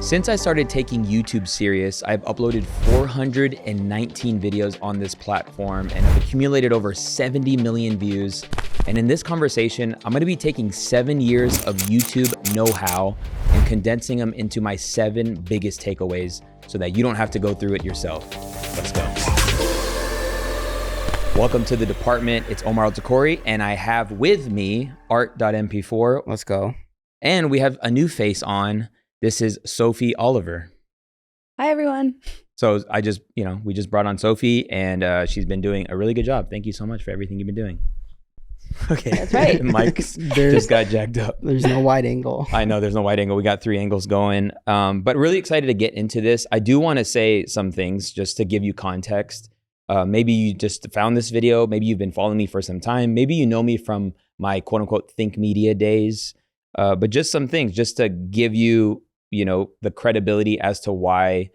Since I started taking YouTube serious, I've uploaded 419 videos on this platform and have accumulated over 70 million views. And in this conversation, I'm gonna be taking 7 years of YouTube know-how and condensing them into my 7 biggest takeaways so that you don't have to go through it yourself. Let's go. Welcome to the department. It's Omar and I have with me art.mp4. Let's go. And we have a new face on. This is Sophie Oliver. Hi, everyone. So we just brought on Sophie and she's been doing a really good job. Thank you so much for everything you've been doing. Okay. That's right. Mike just got jacked up. There's no wide angle. I know there's no wide angle. We got 3 angles going, but really excited to get into this. I do want to say some things just to give you context. Maybe you just found this video. Maybe you've been following me for some time. Maybe you know me from my quote unquote think media days. But just some things just to give you, the credibility as to why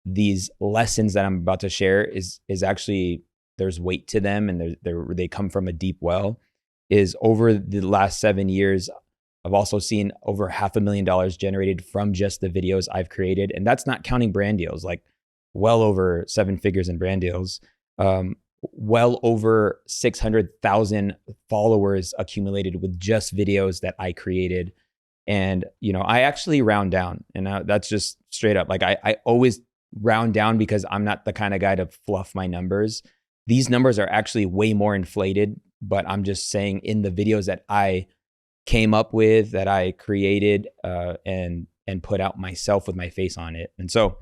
these lessons that I'm about to share is actually, there's weight to them and they come from a deep well. Is over the last 7 years, I've also seen over $500,000 generated from just the videos I've created. And that's not counting brand deals, like well over 7 figures in brand deals. Well over 600,000 followers accumulated with just videos that I created. And, I actually round down, and that's just straight up. Like I always round down because I'm not the kind of guy to fluff my numbers. These numbers are actually way more inflated, but I'm just saying in the videos that I came up with, that I created and put out myself with my face on it. And so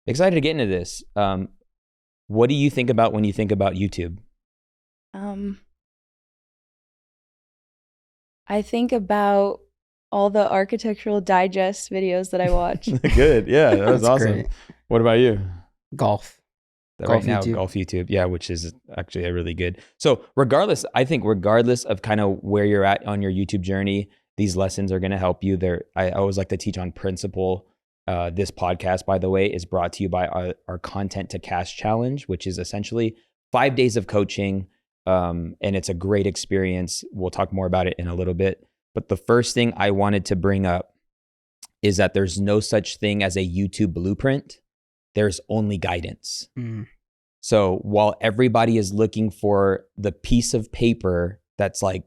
excited to get into this. What do you think about when you think about YouTube? I think about all the architectural digest videos that I watch. Good. Yeah, that was awesome. Great. What about you? Golf. Golf YouTube. Yeah, which is actually a really good. So regardless of kind of where you're at on your YouTube journey, these lessons are going to help you. I always like to teach on principle. This podcast, by the way, is brought to you by our Content to Cash Challenge, which is essentially 5 days of coaching. And it's a great experience. We'll talk more about it in a little bit. But the first thing I wanted to bring up is that there's no such thing as a YouTube blueprint. There's only guidance. Mm. So while everybody is looking for the piece of paper that's like,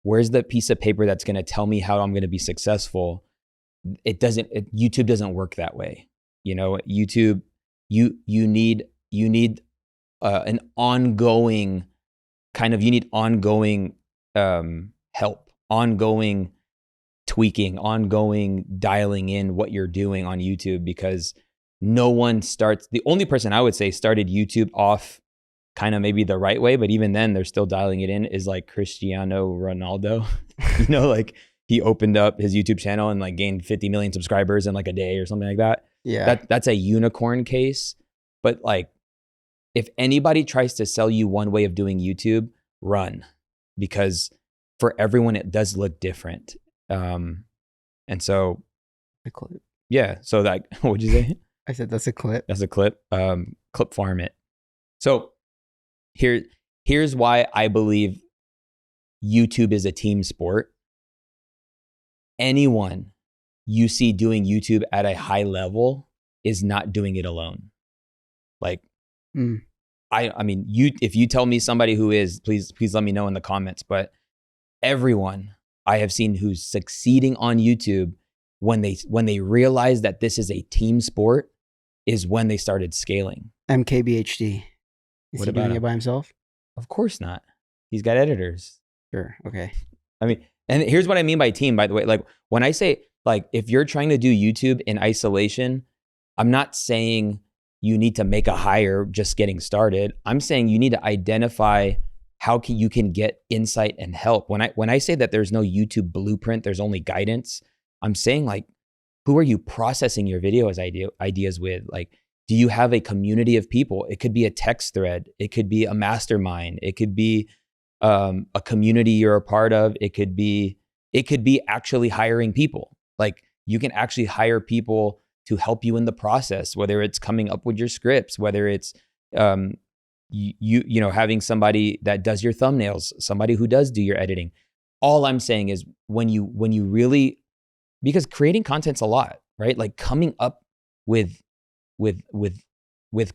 where's the piece of paper that's going to tell me how I'm going to be successful? YouTube doesn't work that way. YouTube, you need an ongoing help, ongoing tweaking, ongoing dialing in what you're doing on YouTube, because the only person I would say started YouTube off kind of maybe the right way, but even then they're still dialing it in, is like Cristiano Ronaldo. Like he opened up his YouTube channel and like gained 50 million subscribers in like a day or something like that. Yeah. That's a unicorn case. But like, if anybody tries to sell you one way of doing YouTube, run, because for everyone, it does look different. And so, a clip. Yeah. So that, what'd you say? I said, that's a clip. That's a clip. Clip farm it. So here's why I believe YouTube is a team sport. Anyone you see doing YouTube at a high level is not doing it alone. Like, I mean, if you tell me somebody who is, please let me know in the comments. But everyone I have seen who's succeeding on YouTube, when they realize that this is a team sport, is when they started scaling. MKBHD. Is he doing it by himself? Of course not. He's got editors. Sure. Okay. I mean, and here's what I mean by team, by the way. Like when I say, like, if you're trying to do YouTube in isolation, I'm not saying you need to make a hire just getting started. I'm saying you need to identify how you can get insight and help. When I say that there's no YouTube blueprint, there's only guidance, I'm saying, like, who are you processing your video as ideas with? Like, do you have a community of people? It could be a text thread. It could be a mastermind. It could be a community you're a part of. It could be actually hiring people. Like, you can actually hire people to help you in the process, whether it's coming up with your scripts, whether it's having somebody that does your thumbnails, somebody who does do your editing. All I'm saying is when you really, because creating content's a lot. right? Like coming up with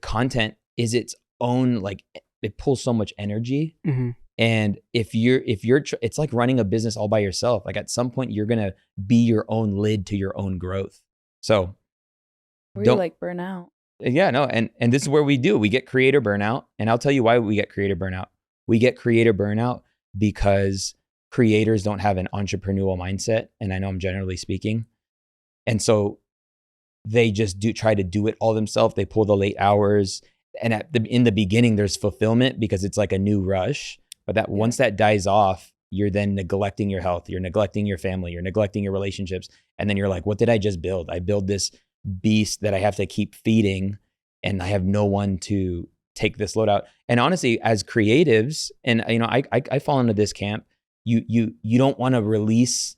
content is its own, like it pulls so much energy. Mm-hmm. And if you're it's like running a business all by yourself. Like at some point you're going to be your own lid to your own growth. So Or you like burn out. yeah, no. And this is where we get creator burnout. And I'll tell you why we get creator burnout. We get creator burnout because creators don't have an entrepreneurial mindset. And I know I'm generally speaking. And so they just try to do it all themselves. They pull the late hours. And in the beginning, there's fulfillment because it's like a new rush. But once that dies off, you're then neglecting your health. You're neglecting your family. You're neglecting your relationships. And then you're like, what did I just build? I build this beast that I have to keep feeding, and I have no one to take this load out. And honestly, as creatives, and I fall into this camp, you don't want to release,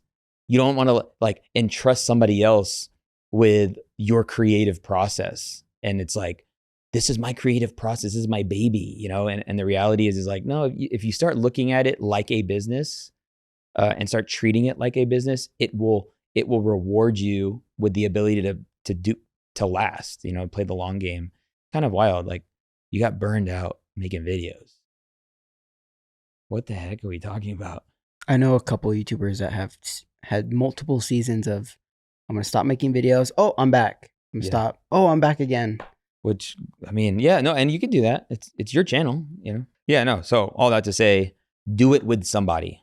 you don't want to like entrust somebody else with your creative process. And it's like, this is my creative process, this is my baby, and the reality is like, no, if you start looking at it like a business and start treating it like a business, it will reward you with the ability to last, play the long game. Kind of wild. Like you got burned out making videos. What the heck are we talking about? I know a couple YouTubers that have had multiple seasons of, I'm going to stop making videos. Oh, I'm back. I'm going to stop. Oh, I'm back again. Which, I mean, yeah, no, and you can do that. It's your channel, Yeah, no. So all that to say, do it with somebody.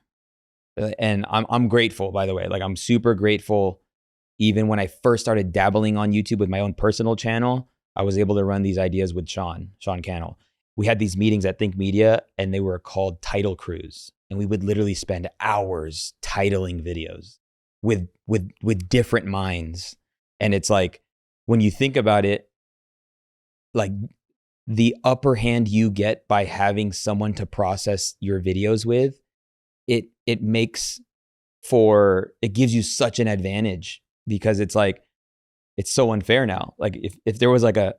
And I'm grateful, by the way. Like I'm super grateful. Even when I first started dabbling on YouTube with my own personal channel, I was able to run these ideas with Sean Cannell. We had these meetings at Think Media, and they were called title crews. And we would literally spend hours titling videos with different minds. And it's like, when you think about it, like the upper hand you get by having someone to process your videos with, it gives you such an advantage, because it's like, it's so unfair now. Like if there was like a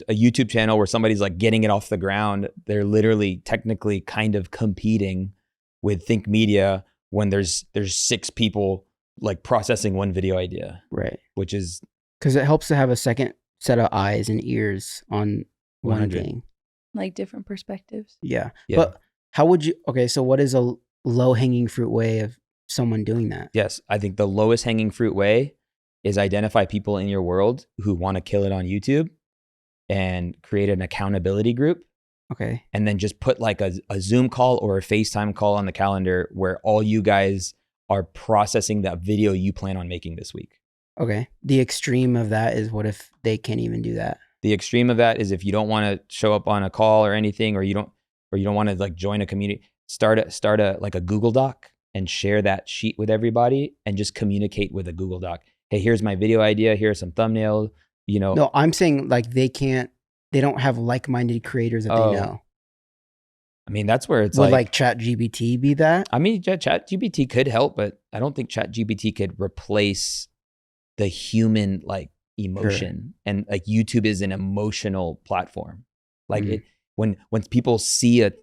YouTube channel where somebody's like getting it off the ground, they're literally technically kind of competing with Think Media when there's 6 people like processing one video idea. Right. Which is, because it helps to have a second set of eyes and ears on 100. one thing. Like different perspectives. Yeah. But how would you, okay, so what is a low hanging fruit way of someone doing that? Yes. I think the lowest hanging fruit way is identify people in your world who want to kill it on YouTube and create an accountability group. Okay. And then just put like a Zoom call or a FaceTime call on the calendar where all you guys are processing that video you plan on making this week. Okay. The extreme of that is, what if they can't even do that? The extreme of that is if you don't want to show up on a call or anything, or you don't want to like join a community, start a like a Google Doc and share that sheet with everybody and just communicate with a Google Doc. Hey, here's my video idea. Here's some thumbnail, No, I'm saying like they don't have like-minded creators that they know. I mean, that's where it's Would like ChatGPT be that? I mean, ChatGPT could help, but I don't think ChatGPT could replace the human like emotion. Sure. And like YouTube is an emotional platform. Like when people see a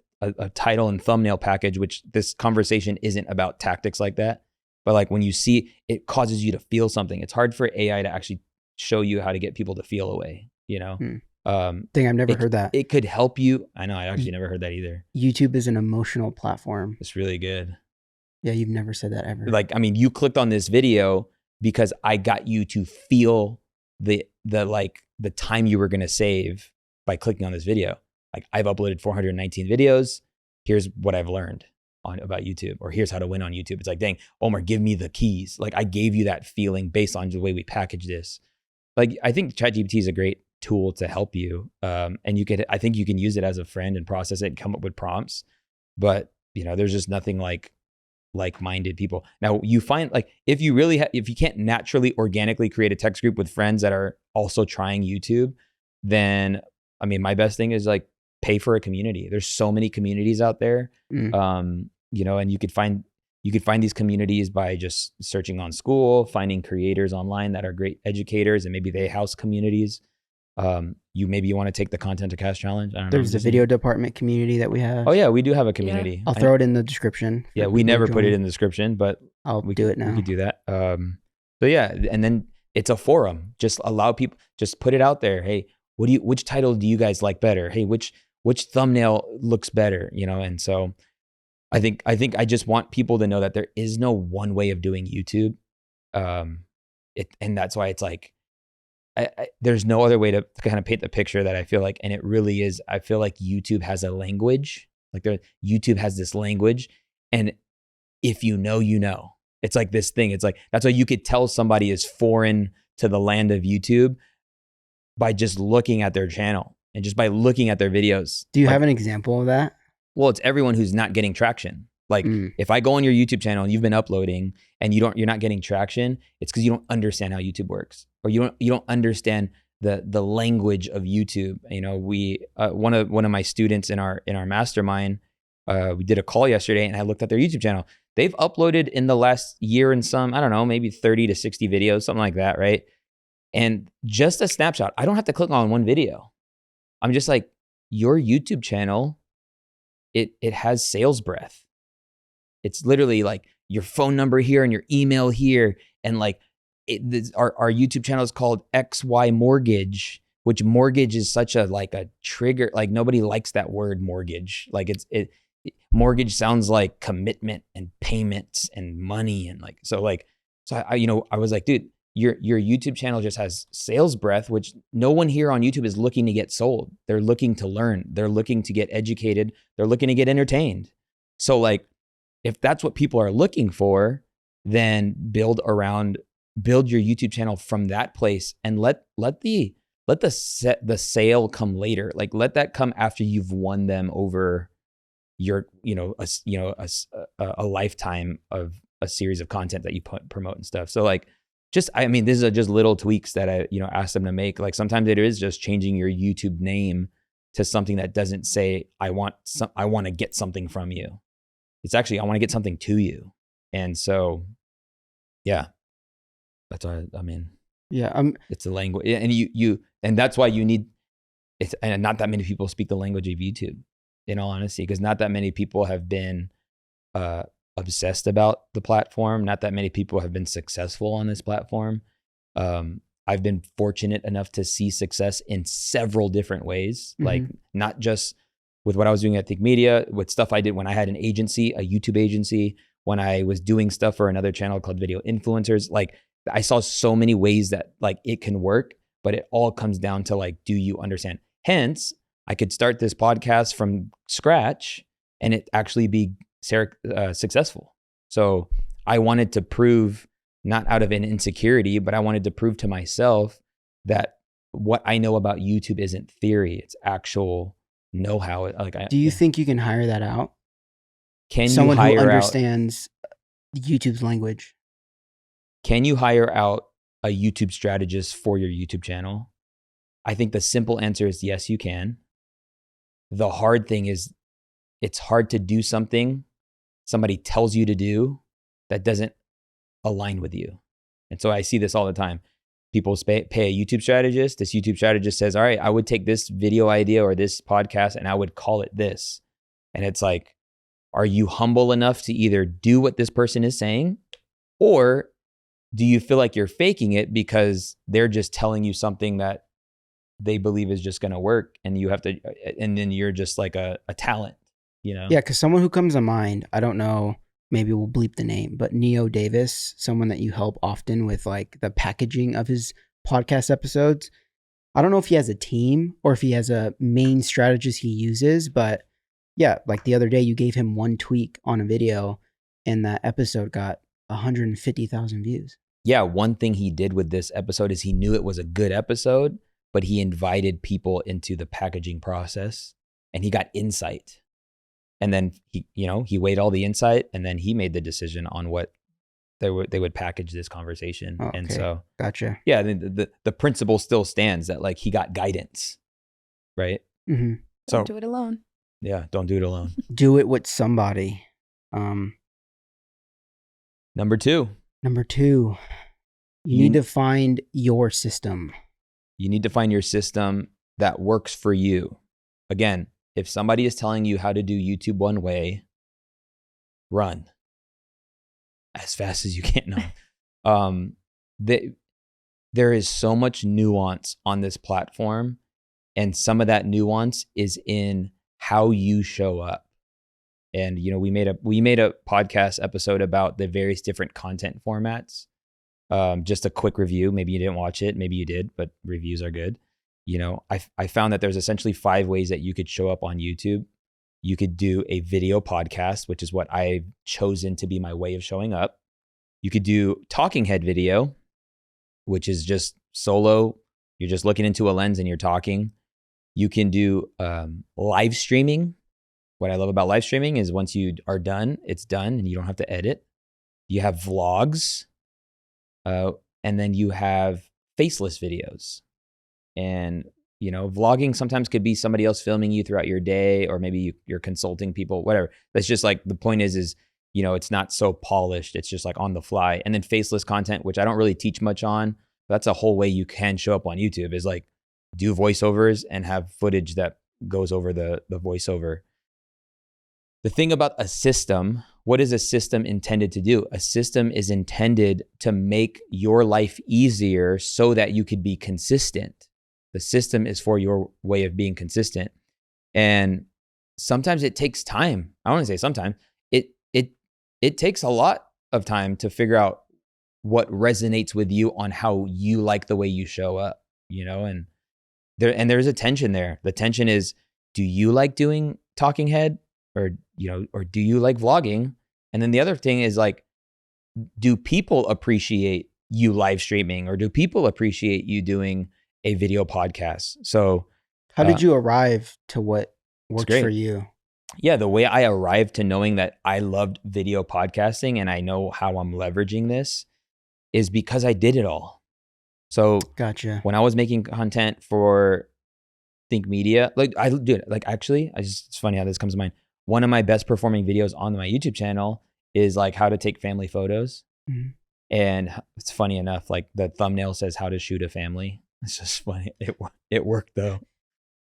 title and thumbnail package, which this conversation isn't about tactics like that, but like when you see it causes you to feel something. It's hard for AI to actually show you how to get people to feel a way, Thing I've never heard that. It could help you. I know, I actually never heard that either. YouTube is an emotional platform. It's really good. Yeah, you've never said that ever. Like, I mean, you clicked on this video because I got you to feel the time you were going to save by clicking on this video. Like, I've uploaded 419 videos. Here's what I've learned about YouTube, or here's how to win on YouTube. It's like, dang, Omar, give me the keys. Like, I gave you that feeling based on the way we package this. Like, I think ChatGPT is a great tool to help you. And I think you can use it as a friend and process it and come up with prompts. But, there's just nothing like-minded people. Now, you find like, if you can't naturally, organically create a text group with friends that are also trying YouTube, then, I mean, my best thing is like, pay for a community. There's so many communities out there. And you could find these communities by just searching on school, finding creators online that are great educators, and maybe they house communities. You want to take the content to cash challenge. I don't know. There's the video department community that we have. Oh yeah, we do have a community. I'll throw it in the description. Yeah, we never put it in the description, but I'll do it now. We could do that. So yeah, and then it's a forum. Just allow people, just put it out there. Hey, which title do you guys like better? Hey, which thumbnail looks better? You know, and so I think I just want people to know that there is no one way of doing YouTube. And that's why it's like, there's no other way to kind of paint the picture that I feel like, and it really is, I feel like YouTube has a language, like YouTube has this language, and if you know, you know. It's like this thing. It's like, that's why you could tell somebody is foreign to the land of YouTube by just looking at their channel and just by looking at their videos. Do you like, have an example of that? Well, it's everyone who's not getting traction. Like if I go on your YouTube channel and you've been uploading and you're not getting traction, it's because you don't understand how YouTube works, or you don't understand the language of YouTube. You know, we one of my students in our mastermind, we did a call yesterday, and I looked at their YouTube channel. They've uploaded in the last year and some, I don't know, maybe 30 to 60 videos, something like that, right? And just a snapshot. I don't have to click on one video. I'm just like, your YouTube channel, it has sales breath. It's literally like your phone number here and your email here. And like our YouTube channel is called XY Mortgage, which mortgage is such a trigger. Like nobody likes that word mortgage. Like mortgage sounds like commitment and payments and money. And so I was like, dude, your YouTube channel just has sales breath, which no one here on YouTube is looking to get sold. They're looking to learn. They're looking to get educated. They're looking to get entertained. So like, if that's what people are looking for, then build your YouTube channel from that place, and let the sale come later. Like let that come after you've won them over your, a lifetime of a series of content that you promote and stuff. So like, these are just little tweaks that I, ask them to make. Like sometimes it is just changing your YouTube name to something that doesn't say, I want to get something from you. It's actually, I want to get something to you. And so, yeah, that's what I mean. Yeah. It's a language, and and that's why you need, and not that many people speak the language of YouTube, in all honesty, because not that many people have been obsessed about the platform. Not that many people have been successful on this platform. I've been fortunate enough to see success in several different ways, like not just with what I was doing at Think Media, with stuff I did when I had an agency, a YouTube agency, when I was doing stuff for another channel called Video Influencers. Like I saw so many ways that like it can work, but it all comes down to like, do you understand? Hence, I could start this podcast from scratch and it actually be successful. So I wanted to prove, not out of an insecurity, but I wanted to prove to myself that what I know about YouTube isn't theory, it's actual know-how. Do you think you can hire that out? Can someone you hire who understands YouTube's language? Can you hire out a YouTube strategist for your YouTube channel? I think the simple answer is yes, you can. The hard thing is it's hard to do something somebody tells you to do that doesn't align with you. And so I see this all the time. People pay a YouTube strategist. This YouTube strategist says, all right, I would take this video idea or this podcast and I would call it this. And it's like, are you humble enough to either do what this person is saying, or do you feel like you're faking it because they're just telling you something that they believe is just going to work, and you have to, and then you're just like a talent, Yeah, because someone who comes to mind, I don't know, maybe we'll bleep the name, but Neo Davis, someone that you help often with like the packaging of his podcast episodes. I don't know if he has a team or if he has a main strategist he uses, but yeah, like the other day you gave him one tweak on a video and that episode got 150,000 views. Yeah, one thing he did with this episode is he knew it was a good episode, but he invited people into the packaging process and he got insight. And then he weighed all the insight, and then he made the decision on what they would package this conversation. Oh, okay. And so, gotcha. Yeah, the principle still stands that like he got guidance, right? Mm-hmm. So Don't do it alone. Yeah, don't do it alone. Do it with somebody. Number two, you need to find your system. You need to find your system that works for you. Again, if somebody is telling you how to do YouTube one way, run as fast as you can. No. there is so much nuance on this platform, and some of that nuance is in how you show up. And we made a podcast episode about the various different content formats. Just a quick review. Maybe you didn't watch it, maybe you did, but reviews are good. I found that there's essentially 5 ways that you could show up on YouTube. You could do a video podcast, which is what I've chosen to be my way of showing up. You could do talking head video, which is just solo. You're just looking into a lens and you're talking. You can do live streaming. What I love about live streaming is once you are done, it's done and you don't have to edit. You have vlogs, and then you have faceless videos. And vlogging sometimes could be somebody else filming you throughout your day, or maybe you're consulting people, whatever. That's just like, the point is it's not so polished. It's just like on the fly. And then faceless content, which I don't really teach much on. That's a whole way you can show up on YouTube, is like do voiceovers and have footage that goes over the voiceover. The thing about a system, what is a system intended to do? A system is intended to make your life easier so that you could be consistent. The system is for your way of being consistent. And sometimes it takes time. I want to say sometimes. It takes a lot of time to figure out what resonates with you on how you like the way you show up, and there's a tension there. The tension is, do you like doing talking head, or do you like vlogging? And then the other thing is like, do people appreciate you live streaming, or do people appreciate you doing a video podcast? So how did you arrive to what works for you? Yeah, the way I arrived to knowing that I loved video podcasting and I know how I'm leveraging this is because I did it all. So gotcha. When I was making content for Think Media, it's funny how this comes to mind. One of my best performing videos on my YouTube channel is like how to take family photos. Mm-hmm. And it's funny enough, like the thumbnail says how to shoot a family. It's just funny. It worked though.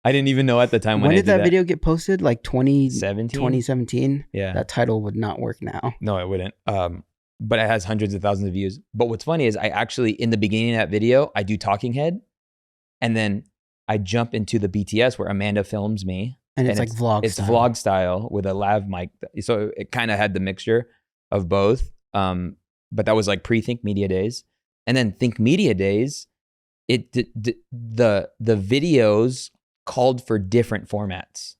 I didn't even know at the time when did that video get posted? Like 2017? 2017? Yeah. That title would not work now. No, it wouldn't. But it has hundreds of thousands of views. But what's funny is I actually, in the beginning of that video, I do talking head. And then I jump into the BTS where Amanda films me. And it's like vlog style. It's vlog style with a lav mic. So it kind of had the mixture of both. But that was like pre-Think Media days. And then Think Media days, the videos called for different formats.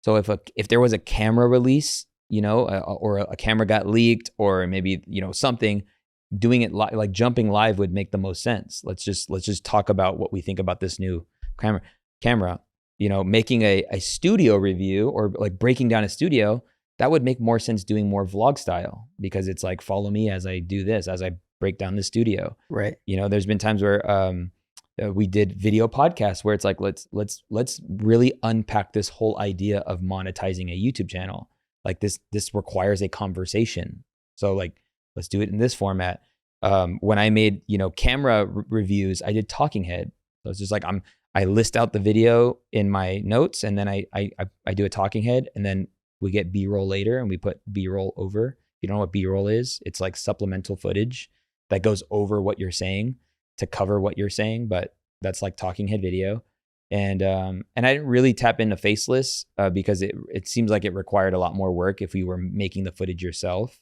So if there was a camera release, or a camera got leaked, or maybe something, doing it like jumping live would make the most sense. Let's just talk about what we think about this new camera. Making a studio review or like breaking down a studio, that would make more sense doing more vlog style, because it's like, follow me as I do this, as I break down the studio. Right. There's been times where we did video podcasts where it's like, let's really unpack this whole idea of monetizing a YouTube channel. Like this requires a conversation. So like, let's do it in this format. When I made, camera reviews, I did talking head. So it's just like, I list out the video in my notes, and then I do a talking head, and then we get B-roll later and we put B-roll over. If you don't know what B-roll is, it's like supplemental footage that goes over what you're saying to cover what you're saying, but that's like talking head video. And I didn't really tap into faceless because it seems like it required a lot more work if we were making the footage yourself.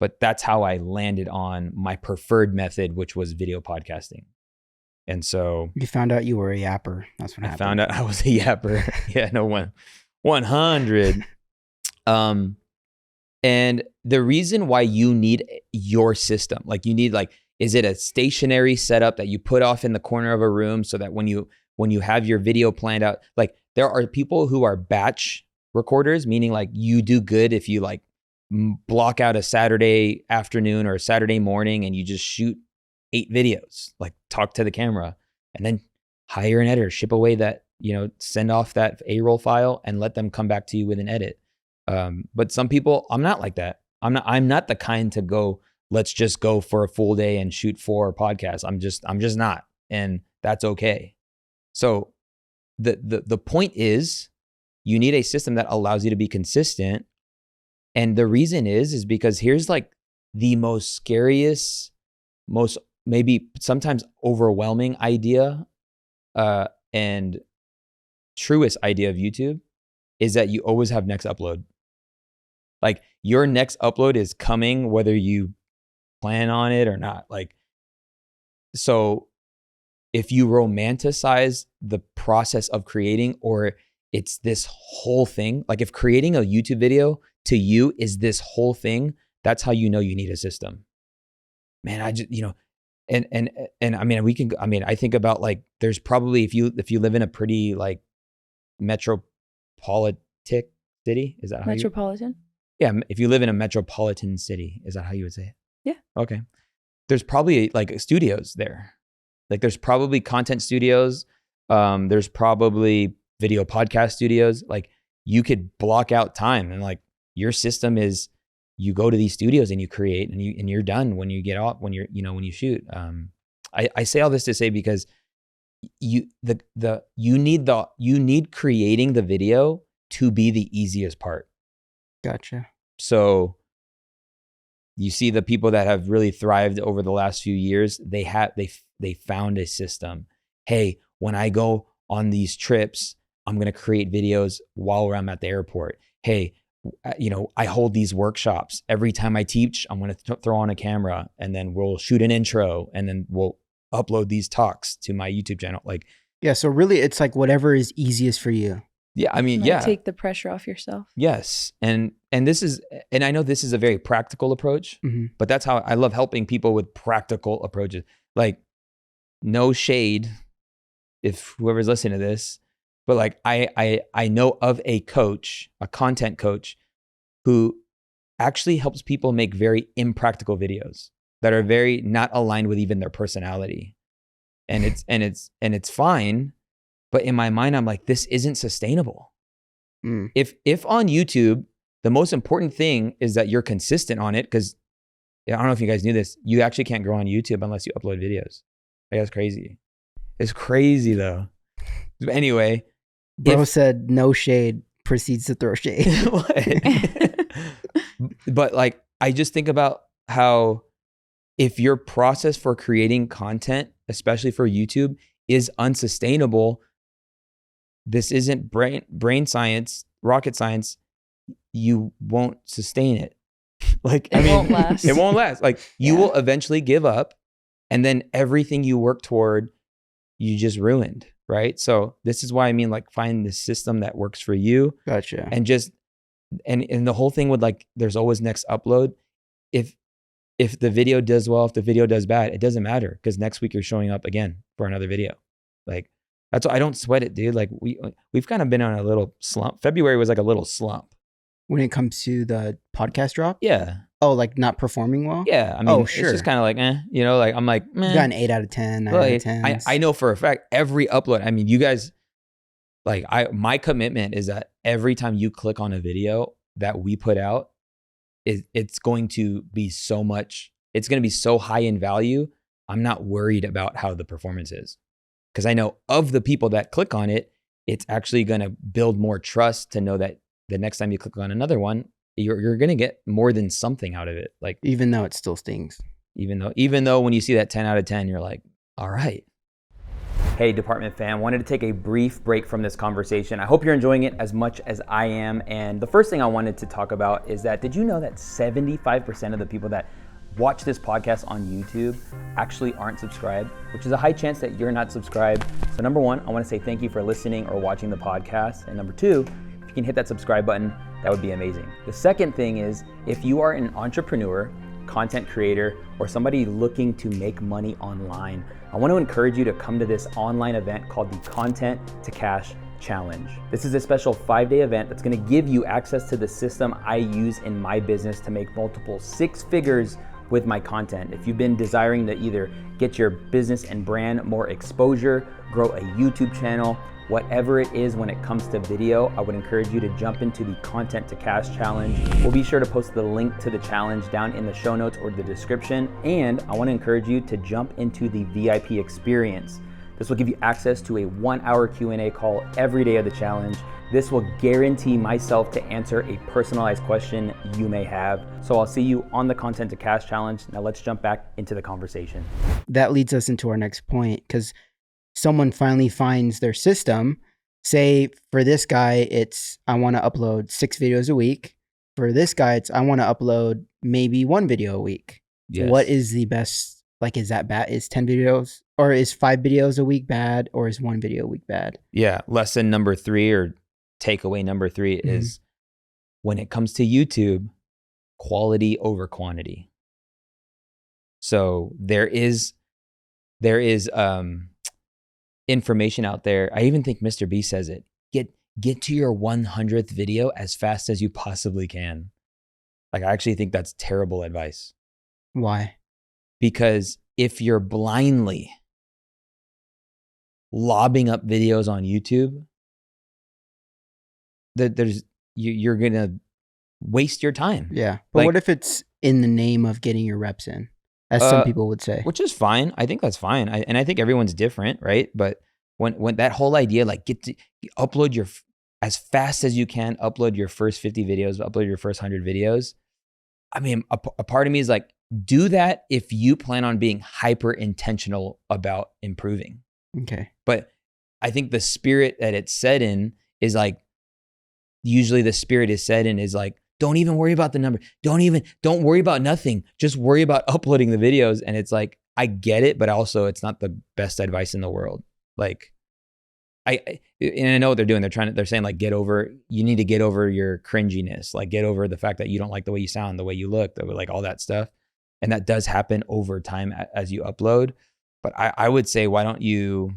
But that's how I landed on my preferred method, which was video podcasting. And so you found out you were a yapper. That's what happened. I found out I was a yapper. Yeah, no, 100. And the reason why you need your system, like you need is it a stationary setup that you put off in the corner of a room so that when you have your video planned out, like there are people who are batch recorders, meaning like you do good if you like block out a Saturday afternoon or a Saturday morning and you just shoot 8 videos, like talk to the camera, and then hire an editor, ship away that, send off that A-roll file and let them come back to you with an edit. But some people, I'm not like that. I'm not the kind to go, let's just go for a full day and shoot 4 podcasts. I'm just not. And that's okay. So the point is, you need a system that allows you to be consistent. And the reason is because here's like the most scariest, most maybe sometimes overwhelming idea and truest idea of YouTube is that you always have next upload. Like your next upload is coming whether you plan on it or not. Like, so if you romanticize the process of creating, or it's this whole thing, like if creating a YouTube video to you is this whole thing, that's how you know you need a system. Man, I just, and I mean, I think about like, there's probably, if you live in a pretty like metropolitic city, is that how Metropolitan? Yeah, if you live in a metropolitan city, is that how you would say it? Yeah. Okay. There's probably like studios there. Like there's probably content studios. There's probably video podcast studios. Like you could block out time, and like your system is, you go to these studios and you create, and you're done when you get off, when when you shoot. I say all this to say, because you need creating the video to be the easiest part. Gotcha. So you see the people that have really thrived over the last few years, they found a system. Hey, when I go on these trips, I'm going to create videos while I'm at the airport. Hey, I hold these workshops. Every time I teach, I'm going to throw on a camera, and then we'll shoot an intro, and then we'll upload these talks to my YouTube channel. Like, yeah. So really it's like whatever is easiest for you. Yeah. I mean, Like, yeah. take the pressure off yourself. Yes. And I know this is a very practical approach, but that's how I love helping people with practical approaches. Like, no shade if whoever's listening to this, but like I know of a coach, a content coach, who actually helps people make very impractical videos that are very not aligned with even their personality. And it's fine. But in my mind, I'm like, this isn't sustainable. If on YouTube, the most important thing is that you're consistent on it, because I don't know if you guys knew this, you actually can't grow on YouTube unless you upload videos. Like, that's crazy. It's crazy though. But anyway. Bro said no shade, proceeds to throw shade. But like, I just think about how if your process for creating content, especially for YouTube, is unsustainable, this isn't brain science, rocket science, you won't sustain it. Like, It won't last. It won't last. Like, you will eventually give up, and then everything you work toward, you just ruined, right? So this is why I mean, like, find the system that works for you. Gotcha. And just, and the whole thing with like, there's always next upload. If the video does well, if the video does bad, it doesn't matter, because next week you're showing up again for another video. Like, that's why I don't sweat it, dude. Like, we've kind of been on a little slump. February was like a little slump. When it comes to the podcast drop? Yeah. Oh, like not performing well? Yeah. I mean, sure. It's just kind of like, like, I'm like, You got an 8 out of 10, 9 out of 10. I know for a fact, every upload, I mean, you guys, like, my commitment is that every time you click on a video that we put out, it's going to be so much, it's going to be so high in value. I'm not worried about how the performance is, because I know of the people that click on it, it's actually going to build more trust to know that the next time you click on another one, you're going to get more than something out of it. Like, even though it still stings. Even though when you see that 10 out of 10, you're like, all right. Hey, Department fam, wanted to take a brief break from this conversation. I hope you're enjoying it as much as I am. And the first thing I wanted to talk about is that, did you know that 75% of the people that watch this podcast on YouTube actually aren't subscribed, which is a high chance that you're not subscribed. So number one, I want to say thank you for listening or watching the podcast. And number two, if you can hit that subscribe button, that would be amazing. The second thing is, if you are an entrepreneur, content creator, or somebody looking to make money online, I want to encourage you to come to this online event called the Content to Cash Challenge. This is a special 5-day event that's going to give you access to the system I use in my business to make multiple 6 figures with my content. If you've been desiring to either get your business and brand more exposure, grow a YouTube channel, whatever it is when it comes to video, I would encourage you to jump into the Content to Cash Challenge. We'll be sure to post the link to the challenge down in the show notes or the description. And I want to encourage you to jump into the VIP experience. This will give you access to a 1-hour Q&A call every day of the challenge, This will guarantee myself to answer a personalized question you may have. So I'll see you on the Content to Cash Challenge. Now let's jump back into the conversation. That leads us into our next point, because someone finally finds their system. Say for this guy, it's I want to upload 6 videos a week. For this guy, it's I want to upload maybe 1 video a week. Yes. What is the best? Like, is that bad? Is 10 videos or is 5 videos a week bad, or is 1 video a week bad? Yeah. Lesson number 3 or takeaway number 3 is when it comes to YouTube, quality over quantity. So there is information out there. I even think Mr. B says it. Get to your 100th video as fast as you possibly can. Like, I actually think that's terrible advice. Why? Because if you're blindly lobbing up videos on YouTube, you're gonna waste your time. Yeah. But what if it's in the name of getting your reps in, as some people would say? Which is fine. I think that's fine. And I think everyone's different, right? But when that whole idea, like upload as fast as you can, upload your first 50 videos, upload your first 100 videos. I mean, a part of me is like, do that if you plan on being hyper intentional about improving. Okay. But I think the spirit that it's set in is like, usually the spirit is set in is like, don't even worry about the number. Don't worry about nothing. Just worry about uploading the videos. And it's like, I get it, but also it's not the best advice in the world. Like, I know what they're doing. They're saying like, you need to get over your cringiness. Like, get over the fact that you don't like the way you sound, the way you look, like all that stuff. And that does happen over time as you upload. But I would say, why don't you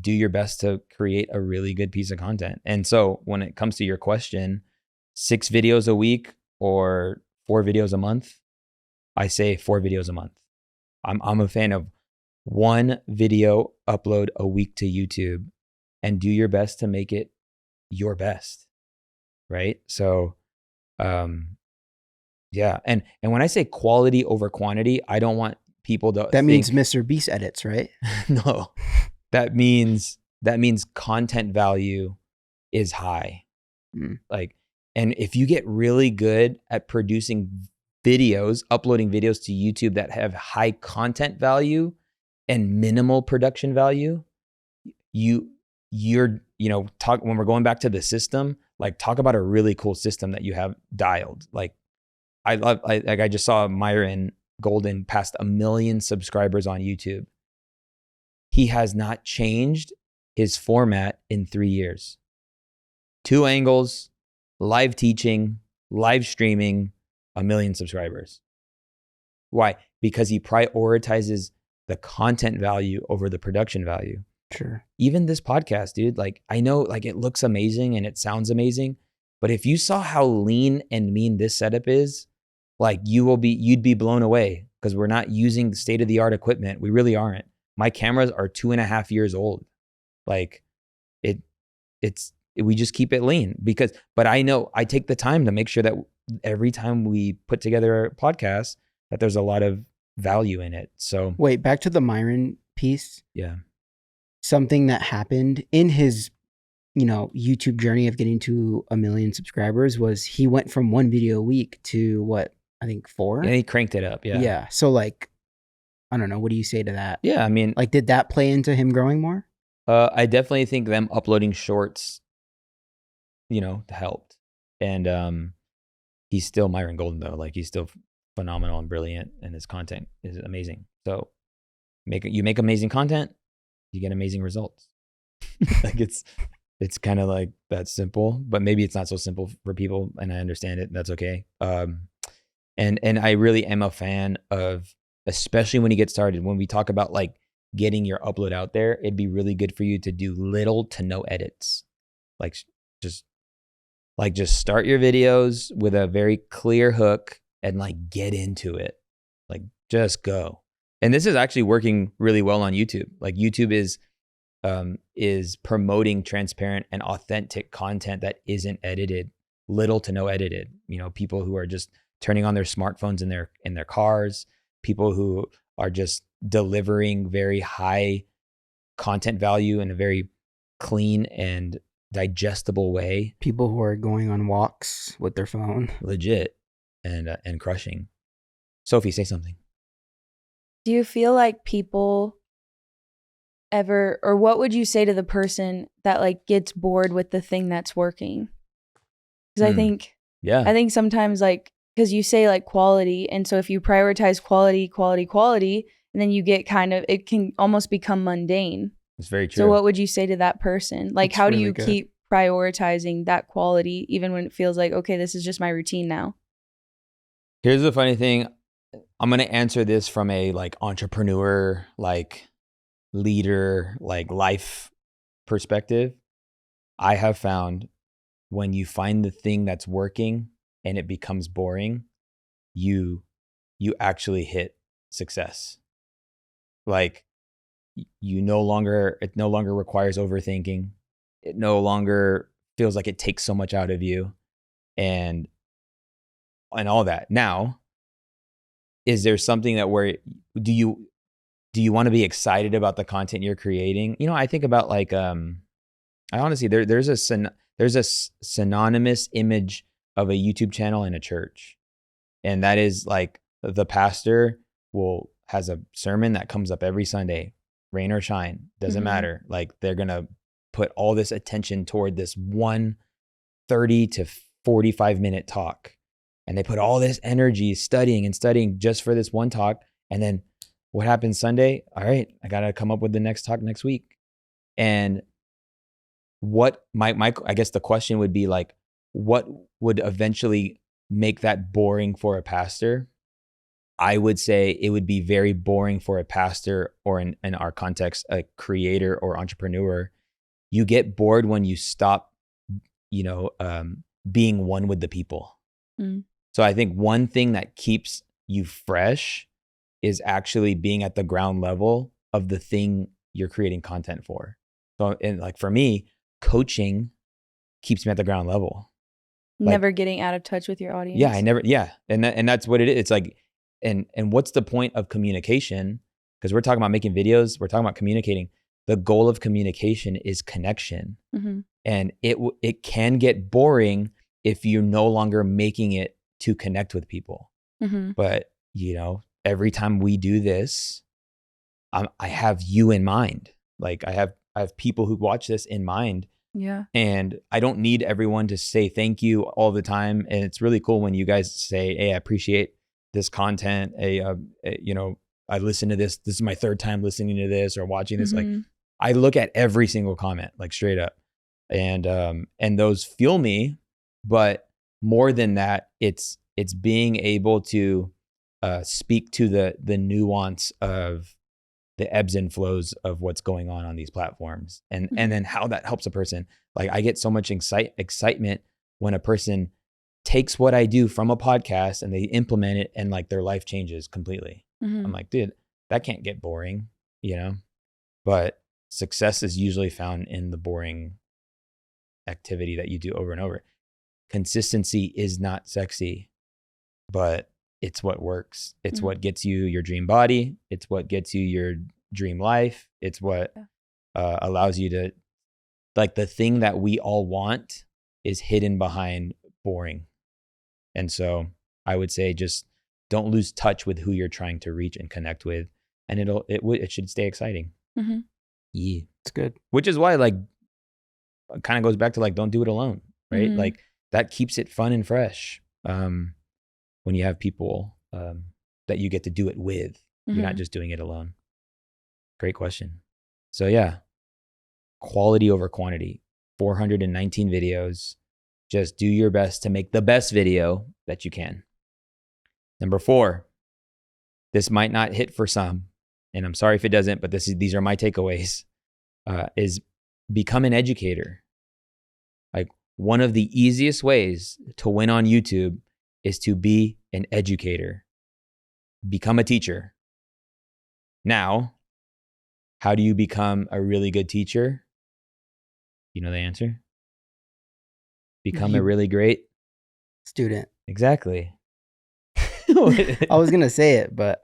do your best to create a really good piece of content? And so when it comes to your question, 6 videos a week or 4 videos a month, I say 4 videos a month. I'm a fan of 1 video upload a week to YouTube, and do your best to make it your best, right? So, yeah. And when I say quality over quantity, I don't want people to That means Mr. Beast edits, right? No, that means content value is high. Like, and if you get really good at producing videos, uploading videos to YouTube that have high content value and minimal production value, when we're going back to the system, like, talk about a really cool system that you have dialed. Like, I just saw Myron Golden passed 1 million subscribers on YouTube. He has not changed his format in 3 years. 2 angles, live teaching, live streaming, 1 million subscribers. Why? Because he prioritizes the content value over the production value. Sure. Even this podcast, dude, like, I know, like, it looks amazing and it sounds amazing, but if you saw how lean and mean this setup is, like, you'd be blown away, because we're not using state-of-the-art equipment. We really aren't. My cameras are 2.5 years old. Like, we just keep it lean but I know I take the time to make sure that every time we put together a podcast, that there's a lot of value in it. So wait, back to the Myron piece. Yeah. Something that happened in his, YouTube journey of getting to 1 million subscribers was he went from 1 video a week to what, I think 4. And he cranked it up. Yeah. Yeah. So, like, I don't know. What do you say to that? Yeah. I mean, like, did that play into him growing more? I definitely think them uploading shorts, helped. And he's still Myron Golden, though. Like, he's still phenomenal and brilliant, and his content is amazing. So you make amazing content, you get amazing results. Like, it's kind of like that simple, but maybe it's not so simple for people, and I understand it, and that's okay. And I really am a fan of, especially when you get started, when we talk about like getting your upload out there, it'd be really good for you to do little to no edits. Like, just start your videos with a very clear hook and like get into it. Like, just go. And this is actually working really well on YouTube. Like, YouTube is promoting transparent and authentic content that isn't edited, little to no edited. People who are just turning on their smartphones in their cars, people who are just delivering very high content value in a very clean and digestible way. People who are going on walks with their phone. Legit. And crushing. Sophie, say something. Do you feel like people ever, or what would you say to the person that like gets bored with the thing that's working? Because I think sometimes like, because you say like quality, and so if you prioritize quality, and then you get kind of, it can almost become mundane. It's very true. So what would you say to that person? Like, That's how do really you good. keep prioritizing that quality even when it feels like, okay, this is just my routine now? Here's the funny thing. I'm going to answer this from a like entrepreneur, like leader, like life perspective. I have found when you find the thing that's working and it becomes boring, you actually hit success. Like it no longer requires overthinking. It no longer feels like it takes so much out of you and all that. Now, is there something that where do you want to be excited about the content you're creating? You know, I think about like I honestly there's a synonymous image of a YouTube channel and a church. And that is like the pastor has a sermon that comes up every Sunday, rain or shine, doesn't matter. Like they're going to put all this attention toward this one 30 to 45 minute talk. And they put all this energy studying just for this one talk. And then what happens Sunday? All right, I got to come up with the next talk next week. And what I guess the question would be like, what would eventually make that boring for a pastor? I would say it would be very boring for a pastor, or in our context, a creator or entrepreneur. You get bored when you stop, being one with the people. So I think one thing that keeps you fresh is actually being at the ground level of the thing you're creating content for. So, and like for me, coaching keeps me at the ground level. Never getting out of touch with your audience. Yeah, and that's what it is. It's like, and what's the point of communication? Because we're talking about making videos, we're talking about communicating. The goal of communication is connection, and it can get boring if you're no longer making it to connect with people. But every time we do this, I have you in mind. Like I have people who watch this in mind. Yeah. And I don't need everyone to say thank you all the time. And it's really cool when you guys say, hey, I appreciate this content. Hey, I listened to this. This is my third time listening to this or watching this. Like I look at every single comment, like straight up. And those fuel me. But more than that, it's being able to speak to the nuance of the ebbs and flows of what's going on these platforms, and then how that helps a person. Like I get so much excitement when a person takes what I do from a podcast and they implement it and like their life changes completely. I'm like, dude, that can't get boring, but success is usually found in the boring activity that you do over and over. Consistency is not sexy, but it's what works. It's what gets you your dream body. It's what gets you your dream life. It's what allows you to, like, the thing that we all want is hidden behind boring. And so I would say just don't lose touch with who you're trying to reach and connect with. And it should stay exciting. Yeah. It's good. Which is why, like, it kind of goes back to like, don't do it alone, right? Like that keeps it fun and fresh. When you have people that you get to do it with, you're not just doing it alone. Great question. So yeah, quality over quantity, 419 videos. Just do your best to make the best video that you can. Number 4, this might not hit for some, and I'm sorry if it doesn't, but these are my takeaways, is become an educator. Like one of the easiest ways to win on YouTube is to be an educator. Become a teacher. Now, how do you become a really good teacher? You know the answer? Become a really great student. Exactly. I was gonna say it, but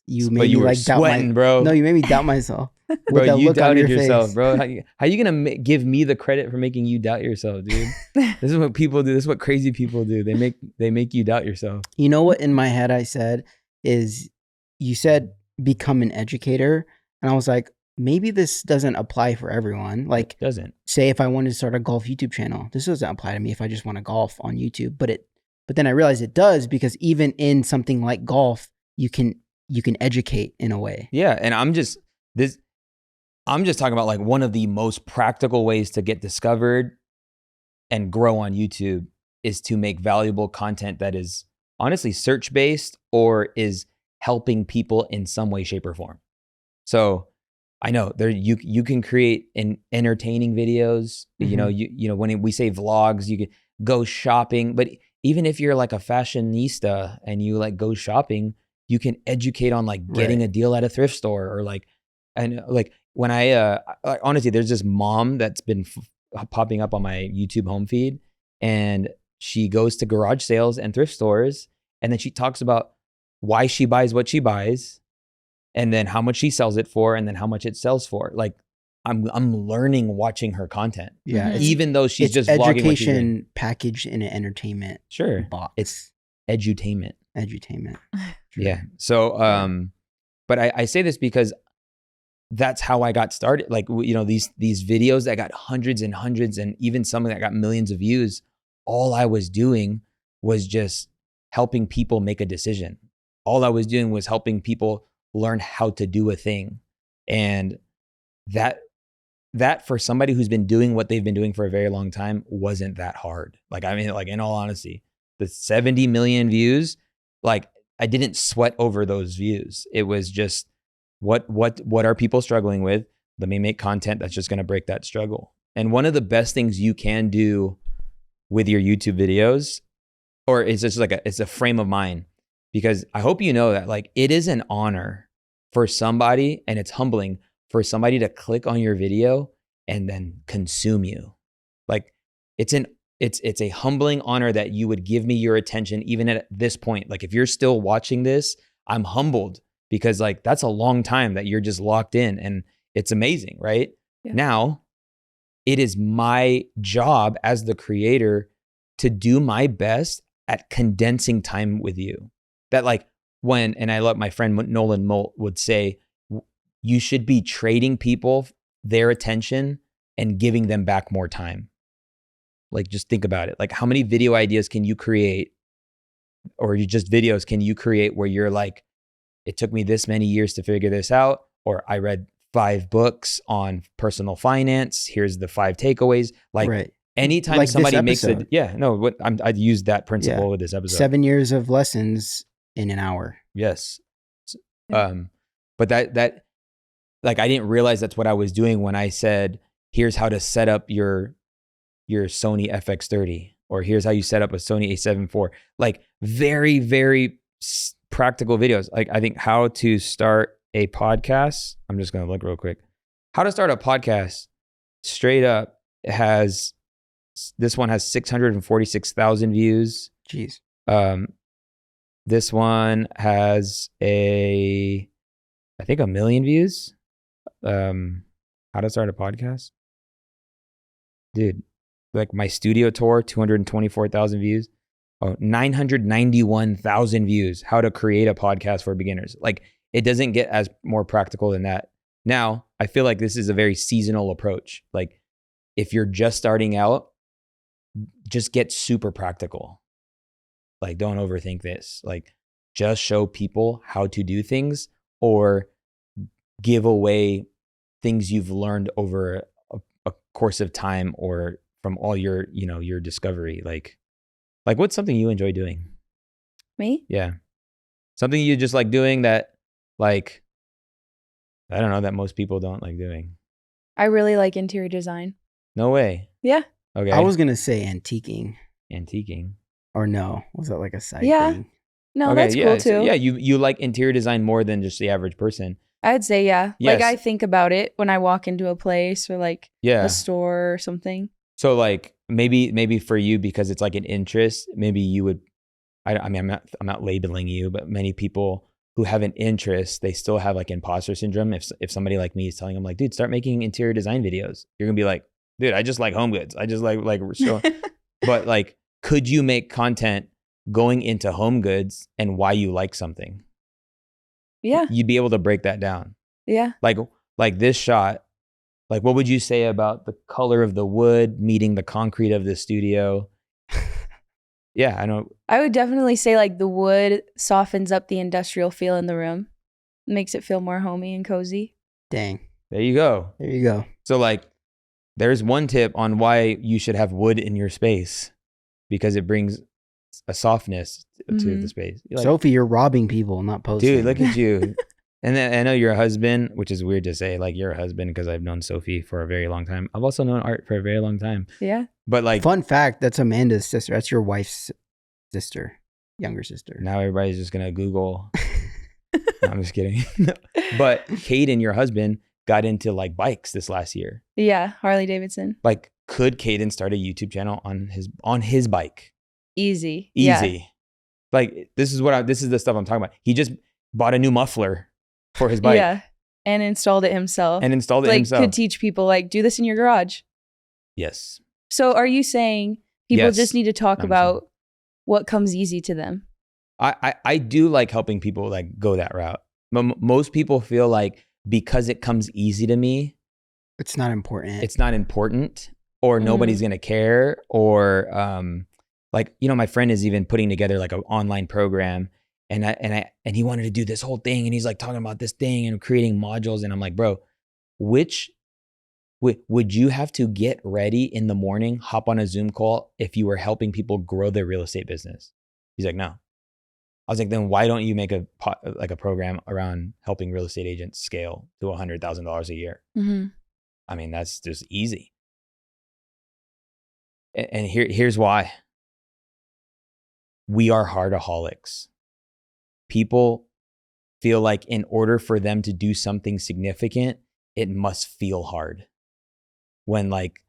you made me were like doubt sweating, bro. No, you made me doubt myself. Bro, with that you look on doubted your yourself, face. bro. How you gonna give me the credit for making you doubt yourself, dude? This is what people do. This is what crazy people do. They make you doubt yourself. You know what in my head I said is, you said become an educator, and I was like, maybe this doesn't apply for everyone. Like, It doesn't. say if I wanted to start a golf YouTube channel, this doesn't apply to me if I just want to golf on YouTube. But then I realized it does, because even in something like golf, you can educate in a way. Yeah, and I'm just talking about like one of the most practical ways to get discovered and grow on YouTube is to make valuable content that is honestly search-based or is helping people in some way, shape, or form. So I know there you can create entertaining videos. Mm-hmm. You know when we say vlogs, you can go shopping. But even if you're like a fashionista and you like go shopping, you can educate on like getting a deal at a thrift store, or like, and like when I honestly, there's this mom that's been popping up on my YouTube home feed, and she goes to garage sales and thrift stores, and then she talks about why she buys what she buys, and then how much she sells it for, and then how much it sells for. Like I'm learning watching her content. Yeah, even though she's just vlogging what she's doing. Education packaged in an entertainment box. It's edutainment. Edutainment. Yeah. So, but I say this because that's how I got started. Like, these videos that got hundreds and hundreds, and even some that got millions of views, all I was doing was just helping people make a decision. All I was doing was helping people learn how to do a thing. And that for somebody who's been doing what they've been doing for a very long time wasn't that hard. Like, I mean, like in all honesty, the 70 million views, like I didn't sweat over those views. It was just, what are people struggling with? Let me make content that's just going to break that struggle. And one of the best things you can do with your YouTube videos, or it's just like it's a frame of mind, because I hope you know that like it is an honor for somebody, and it's humbling for somebody to click on your video and then consume you. Like it's a humbling honor that you would give me your attention even at this point. Like if you're still watching this, I'm humbled, because like that's a long time that you're just locked in, and it's amazing, right? Yeah. Now, it is my job as the creator to do my best at condensing time with you. That like and I love my friend Nolan Molt would say, you should be trading people their attention and giving them back more time. Like just think about it. Like how many video ideas can you create, or just videos can you create where you're like, it took me this many years to figure this out, or I read 5 books on personal finance. Here's the 5 takeaways. Like anytime like somebody makes it, I'd use that principle with this episode. 7 years of lessons in an hour. Yes. But that like I didn't realize that's what I was doing when I said, here's how to set up your Sony FX30, or here's how you set up a Sony A7 IV. Like very, very practical videos. Like I think how to start a podcast. I'm just going to look real quick. How to start a podcast, straight up, this one has 646,000 views. Jeez. This one has I think 1 million views. How to start a podcast. Dude, like my studio tour, 224,000 views. 991,000 views. How to create a podcast for beginners. Like it doesn't get as more practical than that. Now, I feel like this is a very seasonal approach. Like if you're just starting out, just get super practical. Like don't overthink this. Like just show people how to do things, or give away things you've learned over a course of time, or from all your, your discovery. Like what's something you enjoy doing? Me? Yeah. Something you just like doing that, like, I don't know, that most people don't like doing. I really like interior design. No way. Yeah. Okay. I was going to say antiquing. Antiquing. Or no. Was that like a side thing? No, okay, that's cool too. So, yeah, you like interior design more than just the average person. I'd say, yeah. Yes. Like I think about it when I walk into a place, or like a store or something. So like maybe for you, because it's like an interest, maybe you would, I mean, I'm not labeling you, but many people who have an interest, they still have like imposter syndrome. If somebody like me is telling them like, dude, start making interior design videos, you're gonna be like, dude, I just like home goods. I just like show. But like, could you make content going into home goods and why you like something? Yeah. You'd be able to break that down. Yeah. Like this shot, like what would you say about the color of the wood meeting the concrete of the studio? Yeah, I know. I would definitely say like the wood softens up the industrial feel in the room. Makes it feel more homey and cozy. Dang. There you go. There you go. So like, there's one tip on why you should have wood in your space, because it brings a softness to the space. Like, Sophie, you're robbing people, not posting. dude, look at you. And then I know you're a husband, which is weird to say, like you're a husband, because I've known Sophie for a very long time. I've also known Art for a very long time. Yeah. But like, fun fact, that's Amanda's sister. That's your wife's sister, younger sister. now everybody's just gonna Google. No, I'm just kidding. But Caden, your husband, got into like bikes this last year. Yeah, Harley Davidson. Like, could Caden start a YouTube channel on his bike? Easy. Yeah. Like, this is the stuff I'm talking about. He just bought a new muffler for his bike. Yeah. And installed it himself. Could teach people like, do this in your garage. Yes. So are you saying people just need to talk about what comes easy to them? I do like helping people like go that route. Most people feel like because it comes easy to me, it's not important. It's not important, or nobody's gonna care, or like, you know, my friend is even putting together like an online program, and he wanted to do this whole thing, and he's like talking about this thing and creating modules, and I'm like, bro, would you have to get ready in the morning, hop on a Zoom call if you were helping people grow their real estate business? He's like, no. I was like, then why don't you make a program around helping real estate agents scale to $100,000 a year? Mm-hmm. I mean, that's just easy. And here's why. We are hardaholics. People feel like in order for them to do something significant, it must feel hard. When like,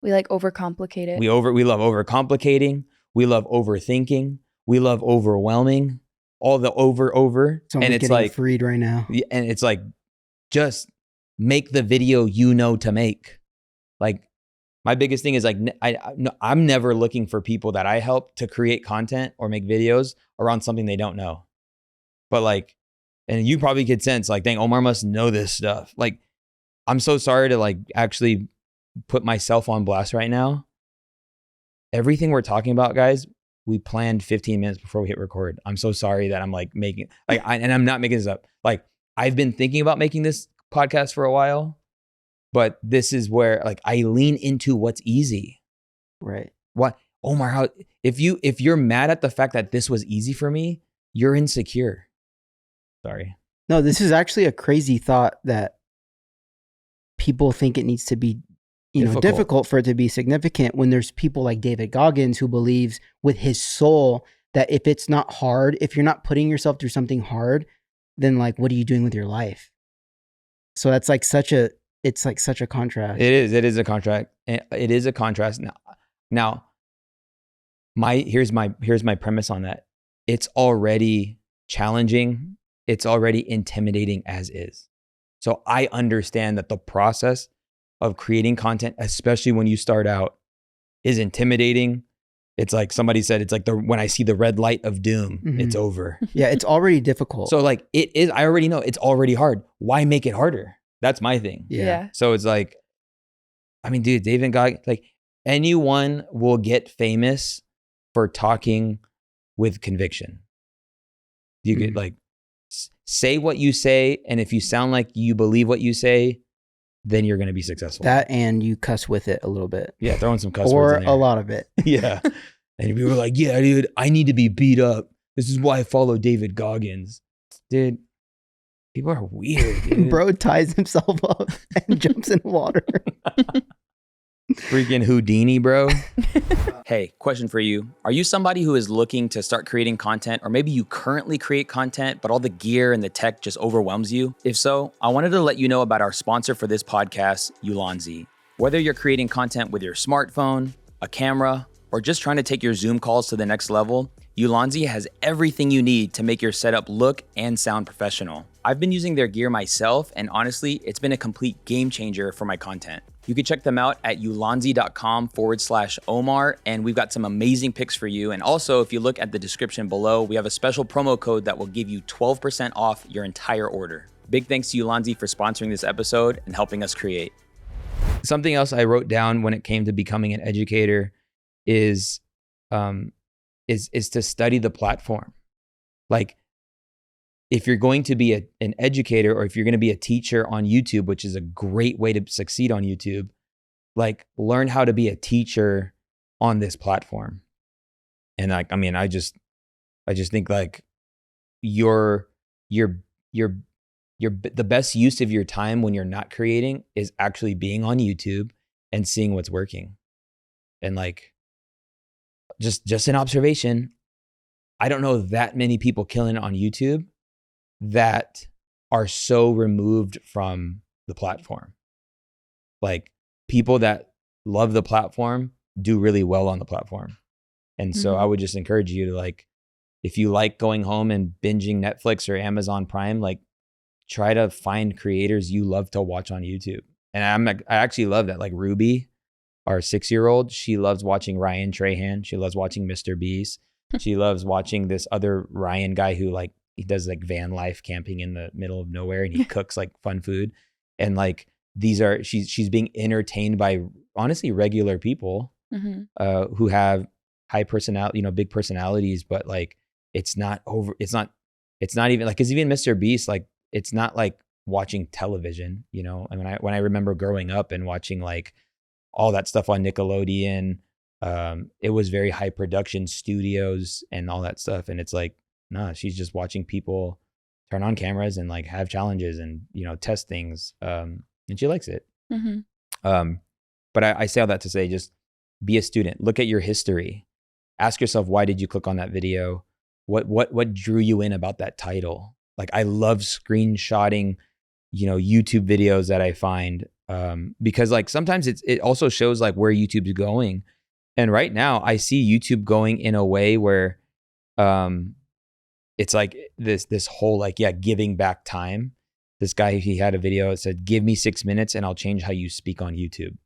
we like overcomplicate it. We love overcomplicating. We love overthinking. We love overwhelming. All the over. Someone's and it's getting like freed right now. And it's like, just make the video you know to make. Like, my biggest thing is like, I'm never looking for people that I help to create content or make videos around something they don't know. But like, and you probably could sense like, dang, Omar must know this stuff. Like, I'm so sorry to like actually put myself on blast right now. Everything we're talking about, guys, we planned 15 minutes before we hit record. I'm so sorry that I'm like making, like, and I'm not making this up. Like, I've been thinking about making this podcast for a while, but this is where like I lean into what's easy. Right. What, Omar, if you're mad at the fact that this was easy for me, you're insecure. Sorry. No, this is actually a crazy thought that people think it needs to be, difficult for it to be significant, when there's people like David Goggins who believes with his soul that if it's not hard, if you're not putting yourself through something hard, then like, what are you doing with your life? So that's like it's like such a contrast. It is a contract. It is a contrast. Now, here's my premise on that. It's already challenging. It's already intimidating as is. So I understand that the process of creating content, especially when you start out, is intimidating. It's like somebody said, it's like when I see the red light of doom, it's over. Yeah, it's already difficult. So like it is, I already know it's already hard. Why make it harder? That's my thing. Yeah. So it's like, I mean, dude, David Goggins, like anyone will get famous for talking with conviction. You could like say what you say, and if you sound like you believe what you say, then you're going to be successful. That, and you cuss with it a little bit. Yeah, throwing some cuss words in there. Or a lot of it. Yeah. And people were like, yeah, dude, I need to be beat up. This is why I follow David Goggins. Dude, people are weird, dude. Bro ties himself up and jumps in water. Freaking Houdini, bro. Hey, question for you. Are you somebody who is looking to start creating content, or maybe you currently create content, but all the gear and the tech just overwhelms you? If so, I wanted to let you know about our sponsor for this podcast, Ulanzi. Whether you're creating content with your smartphone, a camera, or just trying to take your Zoom calls to the next level, Ulanzi has everything you need to make your setup look and sound professional. I've been using their gear myself, and honestly, it's been a complete game changer for my content. You can check them out at ulanzi.com/Omar, and we've got some amazing picks for you. And also, if you look at the description below, we have a special promo code that will give you 12% off your entire order. Big thanks to Ulanzi for sponsoring this episode and helping us create. Something else I wrote down when it came to becoming an educator is to study the platform. Like, if you're going to be an educator, or if you're going to be a teacher on YouTube, which is a great way to succeed on YouTube, like, learn how to be a teacher on this platform. And like, I mean, I just think like the best use of your time when you're not creating is actually being on YouTube and seeing what's working. And like, just an observation, I don't know that many people killing it on YouTube that are so removed from the platform. Like, people that love the platform do really well on the platform. And so I would just encourage you to, like, if you like going home and binging Netflix or Amazon Prime, like, try to find creators you love to watch on YouTube. And I actually love that. Like, Ruby, our 6-year-old, she loves watching Ryan Trahan. She loves watching Mr. Beast. She loves watching this other Ryan guy who, like, he does like van life camping in the middle of nowhere, and he cooks like fun food. And like, she's being entertained by honestly regular people who have high personality, big personalities, but like, it's not even like, cause even Mr. Beast, like, it's not like watching television, And when I remember growing up and watching like all that stuff on Nickelodeon, it was very high production studios and all that stuff. And it's like, nah, she's just watching people turn on cameras and like have challenges and, test things. And she likes it. But I say all that to say, just be a student, look at your history, ask yourself, why did you click on that video? What drew you in about that title? Like, I love screenshotting, YouTube videos that I find, because like sometimes it also shows like where YouTube's going. And right now I see YouTube going in a way where, it's like this whole like, giving back time. This guy, he had a video that said, give me 6 minutes and I'll change how you speak on YouTube.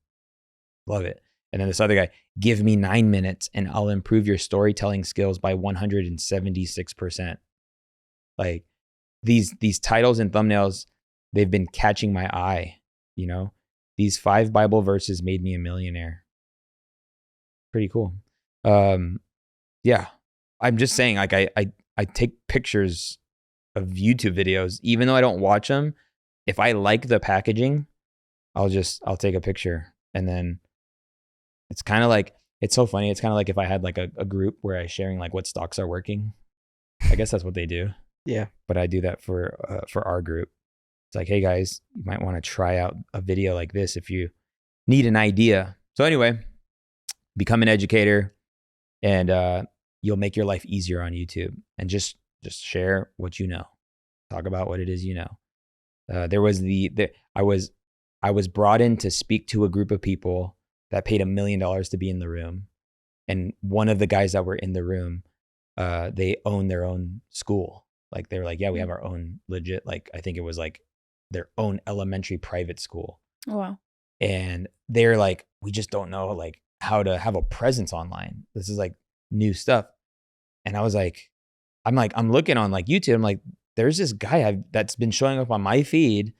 Love it. And then this other guy, give me 9 minutes and I'll improve your storytelling skills by 176%. Like, these titles and thumbnails, they've been catching my eye. These 5 Bible verses made me a millionaire. Pretty cool. Yeah, I'm just saying, like, I take pictures of YouTube videos, even though I don't watch them. If I like the packaging, I'll take a picture. And then it's kind of like, it's so funny. It's kind of like if I had like a group where I sharing like what stocks are working. I guess that's what they do. Yeah. But I do that for our group. It's like, hey guys, you might want to try out a video like this if you need an idea. So anyway, become an educator, and you'll make your life easier on YouTube. And just share what you know. Talk about what it is you know. There was I was brought in to speak to a group of people that paid $1 million to be in the room. And one of the guys that were in the room, they own their own school. Like, they were like, yeah, we have our own legit, like, I think it was like their own elementary private school. Oh, wow. And they're like, we just don't know like how to have a presence online. This is like new stuff. And I was like, I'm looking on like YouTube. I'm like, there's this guy that's been showing up on my feed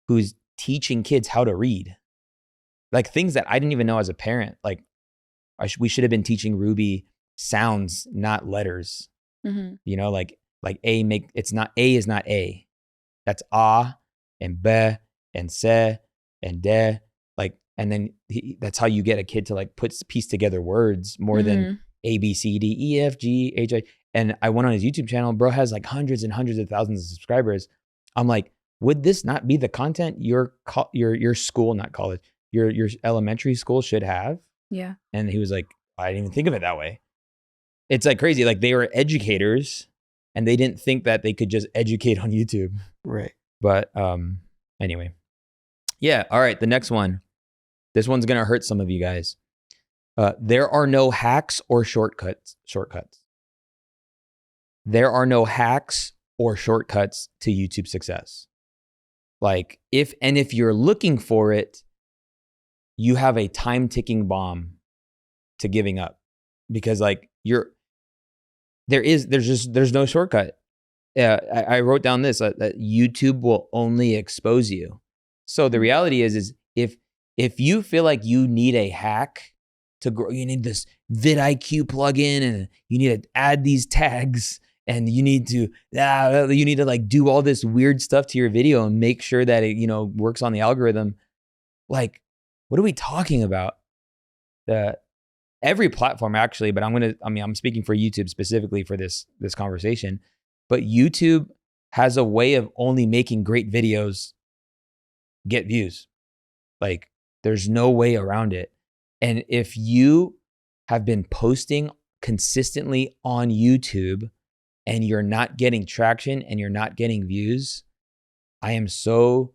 who's teaching kids how to read. Like, things that I didn't even know as a parent. Like, we should have been teaching Ruby sounds, not letters. Like it's not A is not A. That's ah and be and se and de. Like, and then that's how you get a kid to like piece together words more than A, B, C, D, E, F, G, H, I. And I went on his YouTube channel. Bro has like hundreds and hundreds of thousands of subscribers. I'm like, would this not be the content your school, not college, your elementary school should have? Yeah. And he was like, I didn't even think of it that way. It's like crazy. Like, they were educators and they didn't think that they could just educate on YouTube. Right. But anyway. Yeah. All right. The next one. This one's going to hurt some of you guys. There are no hacks or shortcuts. there are no hacks or shortcuts to YouTube success. Like if you're looking for it, you have a time ticking bomb to giving up, because like there's no shortcut. I wrote down this, that YouTube will only expose you. So the reality is if you feel like you need a hack to grow, you need this vidIQ plugin and you need to add these tags and you need to like do all this weird stuff to your video and make sure that it, works on the algorithm. Like, what are we talking about? Every platform actually, but I'm speaking for YouTube specifically for this conversation, but YouTube has a way of only making great videos get views. Like, there's no way around it. And if you have been posting consistently on YouTube and you're not getting traction and you're not getting views, I am so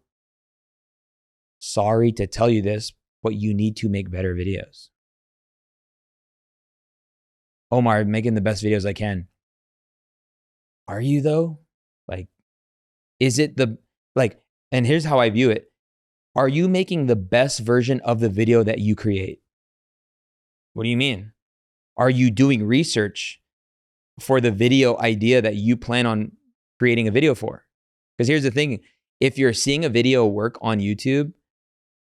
sorry to tell you this, but you need to make better videos. Omar, I'm making the best videos I can. Are you though? Like, is it and here's how I view it. Are you making the best version of the video that you create? What do you mean? Are you doing research for the video idea that you plan on creating a video for? Because here's the thing. If you're seeing a video work on YouTube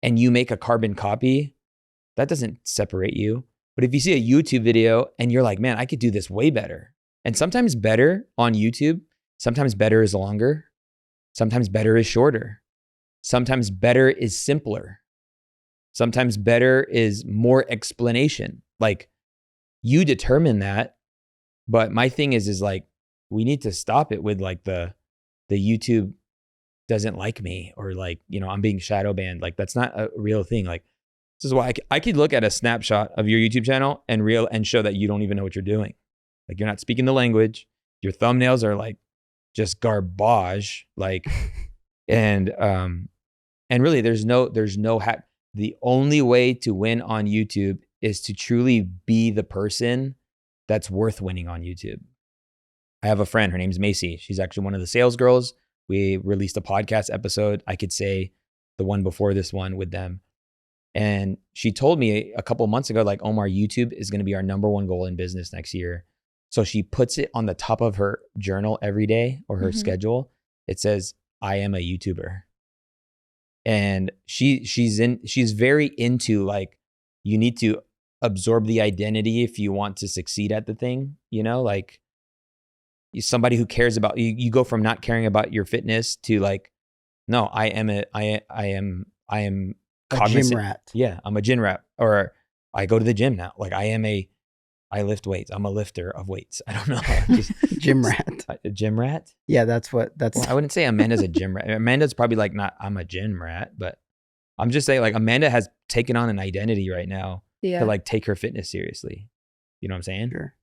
and you make a carbon copy, that doesn't separate you. But if you see a YouTube video and you're like, man, I could do this way better. And sometimes better on YouTube, sometimes better is longer. Sometimes better is shorter. Sometimes better is simpler. Sometimes better is more explanation. Like, you determine that. But my thing is like, we need to stop it with like the YouTube doesn't like me, or like, I'm being shadow banned. Like, that's not a real thing. Like, this is why I could look at a snapshot of your YouTube channel and show that you don't even know what you're doing. Like, you're not speaking the language. Your thumbnails are like just garbage. Like, and really there's no hack. The only way to win on YouTube is to truly be the person that's worth winning on YouTube. I have a friend, her name's Macy. She's actually one of the sales girls. We released a podcast episode, I could say the one before this one, with them. And she told me a couple months ago, like, Omar, YouTube is going to be our number one goal in business next year. So she puts it on the top of her journal every day, or her schedule. It says, I am a YouTuber. And she's very into, like, you need to absorb the identity if you want to succeed at the thing, like, somebody who cares about you go from not caring about your fitness to like, no, I am a gym rat. Yeah, I'm a gym rat. Or I go to the gym now. Like, I lift weights. I'm a lifter of weights. I don't know. Gym rat. A gym rat? Yeah, that's. Well, I wouldn't say Amanda's a gym rat. Amanda's probably like, not, I'm a gym rat, but I'm just saying, like, Amanda has taken on an identity right now to like take her fitness seriously. You know what I'm saying? Sure.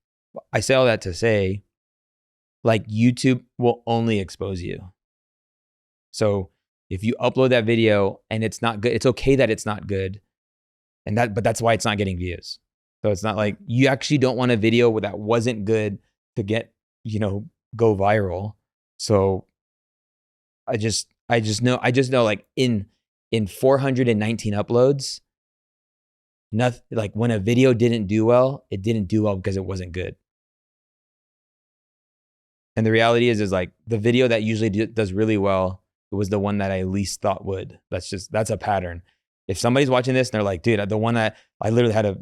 I say all that to say, like, YouTube will only expose you. So if you upload that video and it's not good, it's okay that it's not good. But that's why it's not getting views. So it's not like you actually don't want a video that wasn't good to get, go viral. So I just know like in 419 uploads, nothing, like, when a video didn't do well, it didn't do well because it wasn't good. And the reality is like, the video that usually does really well, it was the one that I least thought would. That's a pattern. If somebody's watching this and they're like, dude, the one that I literally had a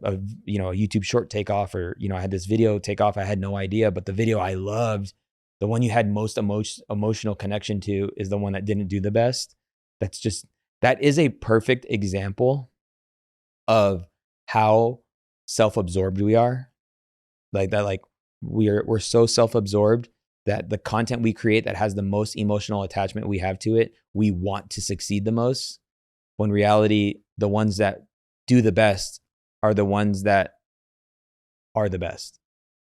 YouTube short take off, or, I had this video take off, I had no idea, but the video I loved, the one you had most emotional connection to, is the one that didn't do the best. That is a perfect example of how self-absorbed we are. Like that, like, we're so self-absorbed that the content we create that has the most emotional attachment we have to it, we want to succeed the most. When reality, the ones that do the best are the ones that are the best.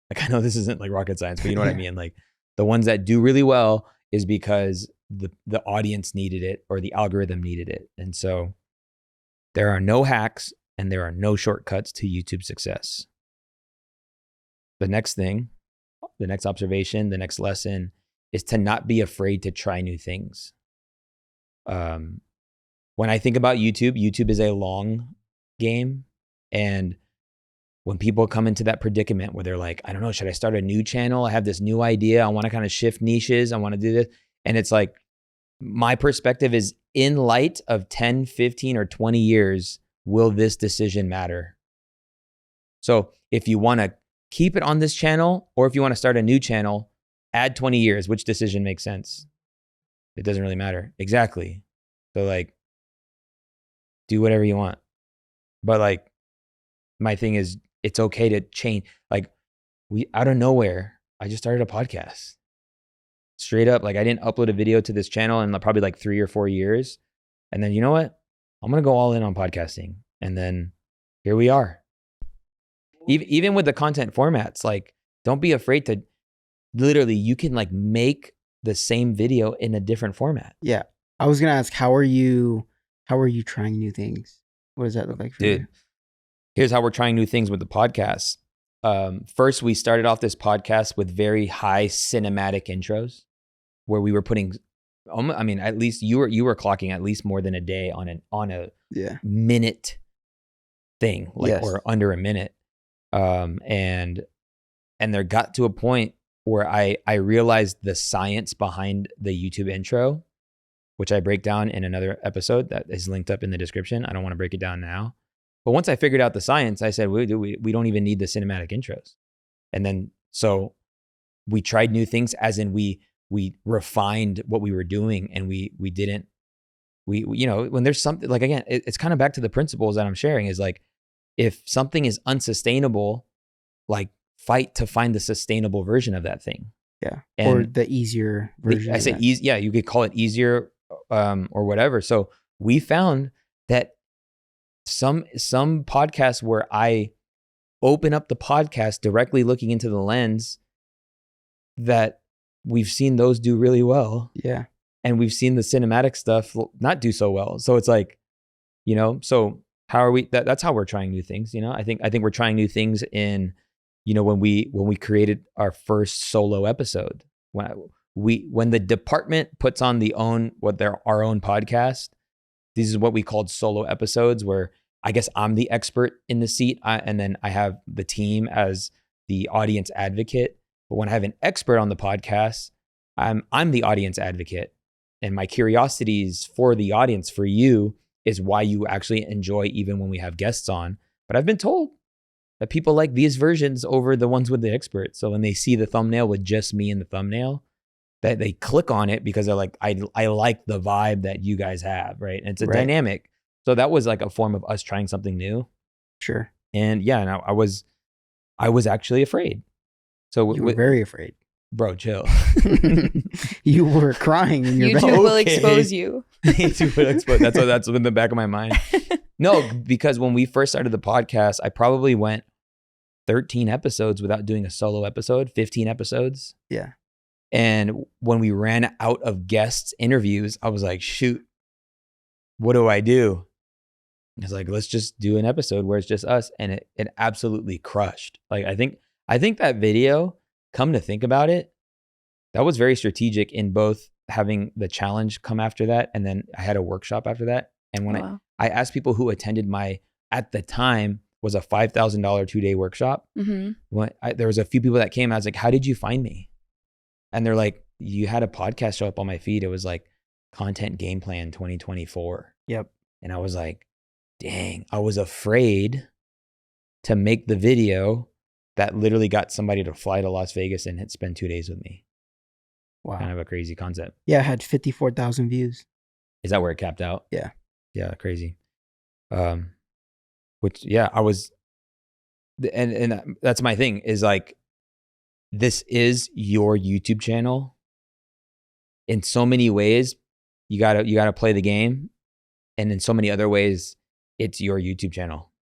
Like, I know this isn't like rocket science, but you know what I mean? Like, the ones that do really well is because the audience needed it, or the algorithm needed it. And so there are no hacks and there are no shortcuts to YouTube success. The next thing the next observation, the next lesson is to not be afraid to try new things. When I think about YouTube, YouTube is a long game. And when people come into that predicament where they're like, I don't know, should I start a new channel? I have this new idea. I want to kind of shift niches. I want to do this. And it's like, my perspective is, in light of 10, 15, or 20 years, will this decision matter? So if you want to keep it on this channel, or if you want to start a new channel, add 20 years, which decision makes sense? It doesn't really matter. Exactly. So like, do whatever you want. But like, my thing is, it's okay to change. Like, out of nowhere, I just started a podcast. Straight up, like I didn't upload a video to this channel in probably like 3 or 4 years. And then, you know what? I'm going to go all in on podcasting. And then here we are. Even with the content formats, like, don't be afraid to, literally, you can like make the same video in a different format. Yeah. I was going to ask, how are you trying new things? What does that look like for you? Here's how we're trying new things with the podcast. First, we started off this podcast with very high cinematic intros, where we were putting, I mean, at least you were clocking at least more than a day on a minute thing, like, yes, or under a minute. And there got to a point where I realized the science behind the YouTube intro, which I break down in another episode that is linked up in the description. I don't want to break it down now. But once I figured out the science, I said, we don't even need the cinematic intros. And then, so we tried new things, as in we refined what we were doing, and we didn't, you know, when there's something, like, again, it's kind of back to the principles that I'm sharing, is like, if something is unsustainable, like, fight to find the sustainable version of that thing. Yeah. And or the easier version. I say easy. Yeah. You could call it easier, or whatever. So we found that some podcasts where I open up the podcast directly looking into the lens, that we've seen those do really well. Yeah. And we've seen the cinematic stuff not do so well. So it's like, you know, so how are we, that's how we're trying new things. You know, I think we're trying new things in, you know, when we created our first solo episode, when the department puts on our own podcast, this is what we called solo episodes, where I guess I'm the expert in the seat, and then I have the team as the audience advocate. But when I have an expert on the podcast, I'm the audience advocate, and my curiosities for the audience, for you, is why you actually enjoy even when we have guests on. But I've been told that people like these versions over the ones with the expert. So when they see the thumbnail with just me in the thumbnail, that they click on it because they're like, I like the vibe that you guys have, right? And it's a dynamic. So that was like a form of us trying something new. Sure. And yeah, and I was actually afraid. So you were very afraid. Bro, chill. You were crying in your bed. YouTube will expose you. YouTube will expose. That's in the back of my mind. No, because when we first started the podcast, I probably went 13 episodes without doing a solo episode, 15 episodes. Yeah. And when we ran out of guests interviews, I was like, shoot, what do I do? I was like, let's just do an episode where it's just us. And it absolutely crushed. Like, I think that video, come to think about it, that was very strategic in both having the challenge come after that. And then I had a workshop after that. And when I asked people who attended at the time was a $5,000 2-day workshop. Mm-hmm. When there was a few people that came, I was like, how did you find me? And they're like, you had a podcast show up on my feed. It was like Content Game Plan 2024. Yep. And I was like, dang, I was afraid to make the video that literally got somebody to fly to Las Vegas and spend 2 days with me. Wow. Kind of a crazy concept. Yeah, it had 54,000 views. Is that where it capped out? Yeah. Yeah, crazy. Which, yeah, I was, and that's my thing, is like, this is your YouTube channel. In so many ways, you gotta play the game. And in so many other ways, it's your YouTube channel.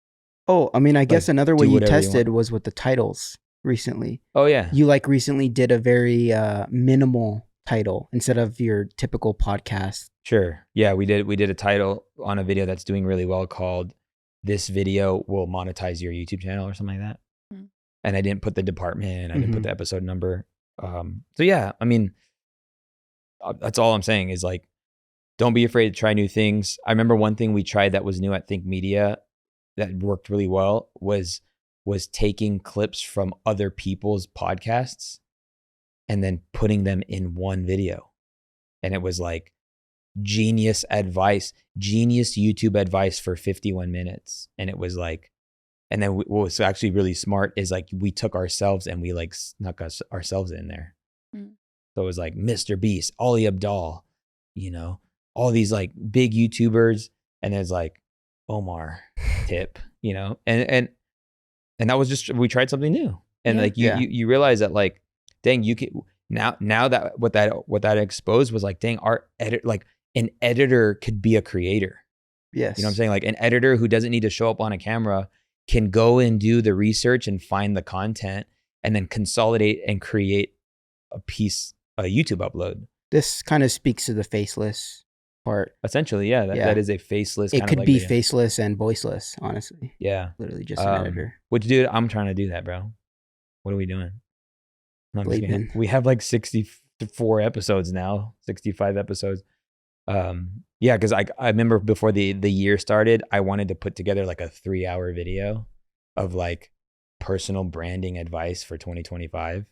Oh, I mean, I guess another way you tested was with the titles recently. Oh yeah. You recently did a very minimal title instead of your typical podcast. Sure. Yeah, we did a title on a video that's doing really well called "This Video Will Monetize Your YouTube Channel" or something like that. and I didn't put the department, I didn't put the episode number. So yeah, I mean, that's all I'm saying is like, don't be afraid to try new things. I remember one thing we tried that was new at Think Media that worked really well was taking clips from other people's podcasts and then putting them in one video. And it was like genius YouTube advice for 51 minutes. And it was like, and then what was actually really smart is like we took ourselves and we like snuck ourselves in there. So it was like Mr. Beast, Ali Abdaal, you know, all these like big YouTubers, and there's like Omar, Tip, you know, and that was just, we tried something new, and like you realize that like, dang, you can now that what that exposed was like, dang, an editor could be a creator. Yes, you know what I'm saying? Like an editor who doesn't need to show up on a camera can go and do the research and find the content and then consolidate and create a YouTube upload. This kind of speaks to the faceless part. Essentially, that is a faceless. It could be faceless and voiceless, honestly. Yeah, literally just an editor. Which, dude, I'm trying to do that, bro. What are we doing? We have like 64 episodes now, 65 episodes. Yeah, because I remember before the year started, I wanted to put together like a 3-hour video of like personal branding advice for 2025.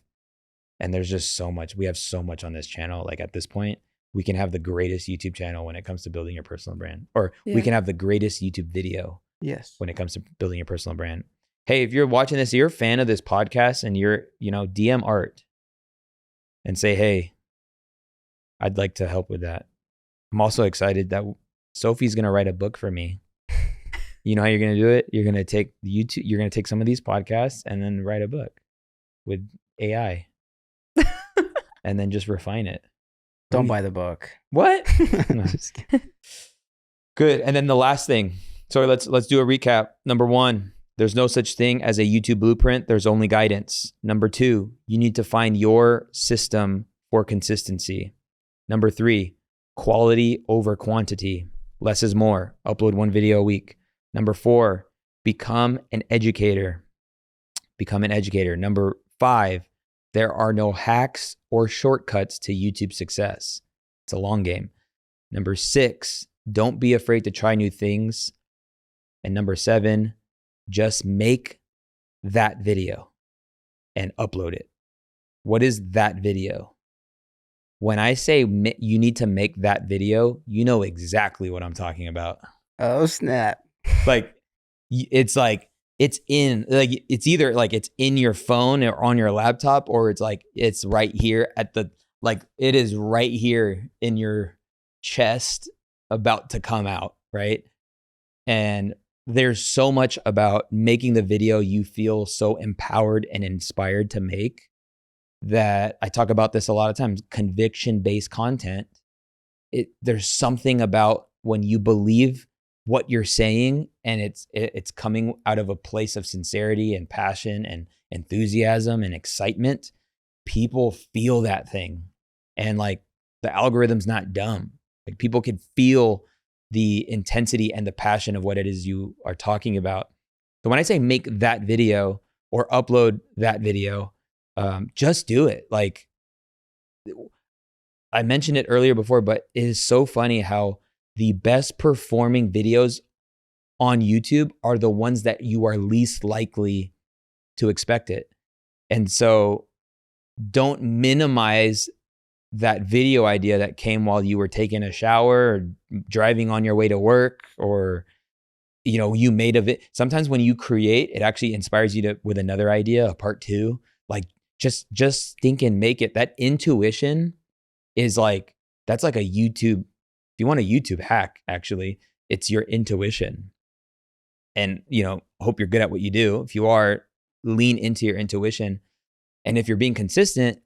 And there's just so much. We have so much on this channel. Like at this point, we can have the greatest YouTube channel when it comes to building your personal brand, or we can have the greatest YouTube video. Yes. When it comes to building your personal brand. Hey, if you're watching this, you're a fan of this podcast and you're, DM Art and say, hey, I'd like to help with that. I'm also excited that Sophie's going to write a book for me. You know how you're going to do it? You're going to take you're going to take some of these podcasts and then write a book with AI and then just refine it. Don't buy the book. What? No, just kidding. Good. And then the last thing. So let's do a recap. Number 1, there's no such thing as a YouTube blueprint. There's only guidance. Number 2, you need to find your system for consistency. Number 3, quality over quantity. Less is more. Upload 1 video a week. Number 4, become an educator. Become an educator. Number 5, there are no hacks or shortcuts to YouTube success. It's a long game. Number 6, don't be afraid to try new things. And number 7, just make that video and upload it. What is that video? When I say you need to make that video, you know exactly what I'm talking about. Oh, snap. Like, it's like, it's either like it's in your phone or on your laptop, or it's like, it's right here it is right here in your chest about to come out, right? And there's so much about making the video you feel so empowered and inspired to make that I talk about this a lot of times. Conviction-based content. There's something about when you believe what you're saying and it's coming out of a place of sincerity and passion and enthusiasm and excitement, people feel that thing. And like the algorithm's not dumb. Like people can feel the intensity and the passion of what it is you are talking about. So when I say make that video or upload that video, just do it. Like I mentioned it earlier before, but it is so funny how the best performing videos on YouTube are the ones that you are least likely to expect it. And so don't minimize that video idea that came while you were taking a shower or driving on your way to work, or, you made of it. Sometimes when you create, it actually inspires you with another idea, a part 2. Like just think and make it. That intuition is like, that's like a YouTube. If you want a YouTube hack, actually, it's your intuition. And, hope you're good at what you do. If you are, lean into your intuition. And if you're being consistent,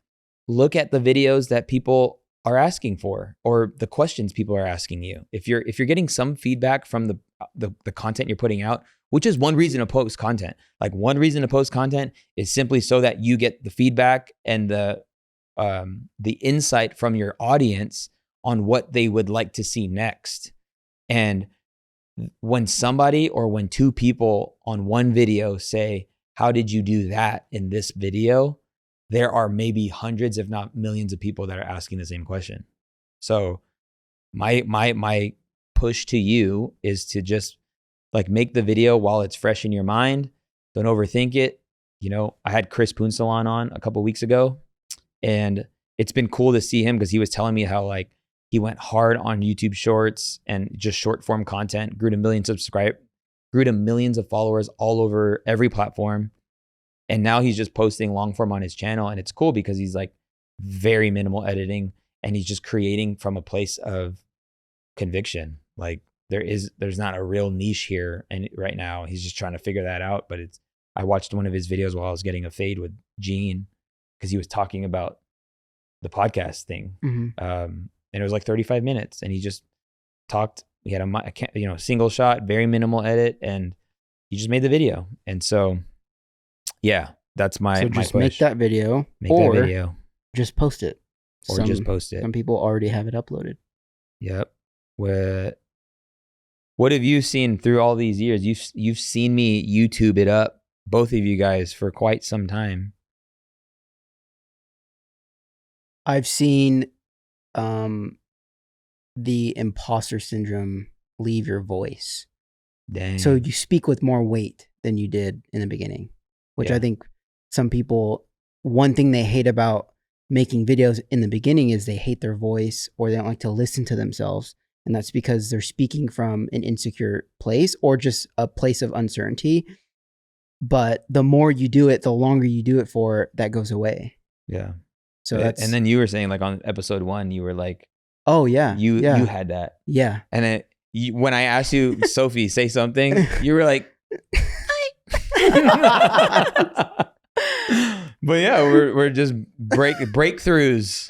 look at the videos that people are asking for or the questions people are asking you. If you're getting some feedback from the content you're putting out, which is one reason to post content. Like one reason to post content is simply so that you get the feedback and the insight from your audience on what they would like to see next. And when somebody or when 2 people on one video say, how did you do that in this video? There are maybe hundreds, if not millions of people that are asking the same question. So my push to you is to just like make the video while it's fresh in your mind. Don't overthink it. You know, I had Chris Punsalan on a couple weeks ago, and it's been cool to see him because he was telling me how like he went hard on YouTube Shorts and just short form content, grew to millions of followers all over every platform. And now he's just posting long form on his channel. And it's cool because he's like very minimal editing and he's just creating from a place of conviction. Like there's not a real niche here. And right now he's just trying to figure that out. But I watched one of his videos while I was getting a fade with Gene because he was talking about the podcast thing. And it was like 35 minutes and he just talked. We had a single shot, very minimal edit, and he just made the video. And so, yeah, that's my So just push. make that video. Just post it. Just post it. Some people already have it uploaded. Yep. What have you seen through all these years? You've seen me YouTube it up, both of you guys, for quite some time. I've seen the imposter syndrome leave your voice. Dang. So you speak with more weight than you did in the beginning, which I think some people, one thing they hate about making videos in the beginning is they hate their voice or they don't like to listen to themselves. And that's because they're speaking from an insecure place or just a place of uncertainty. But the more you do it, the longer you do it for, that goes away. Yeah. So and then you were saying like on episode 1, you were like, oh yeah, you had that. Yeah. And when I asked you, Sophie, say something, you were like, but yeah, we're just breakthroughs.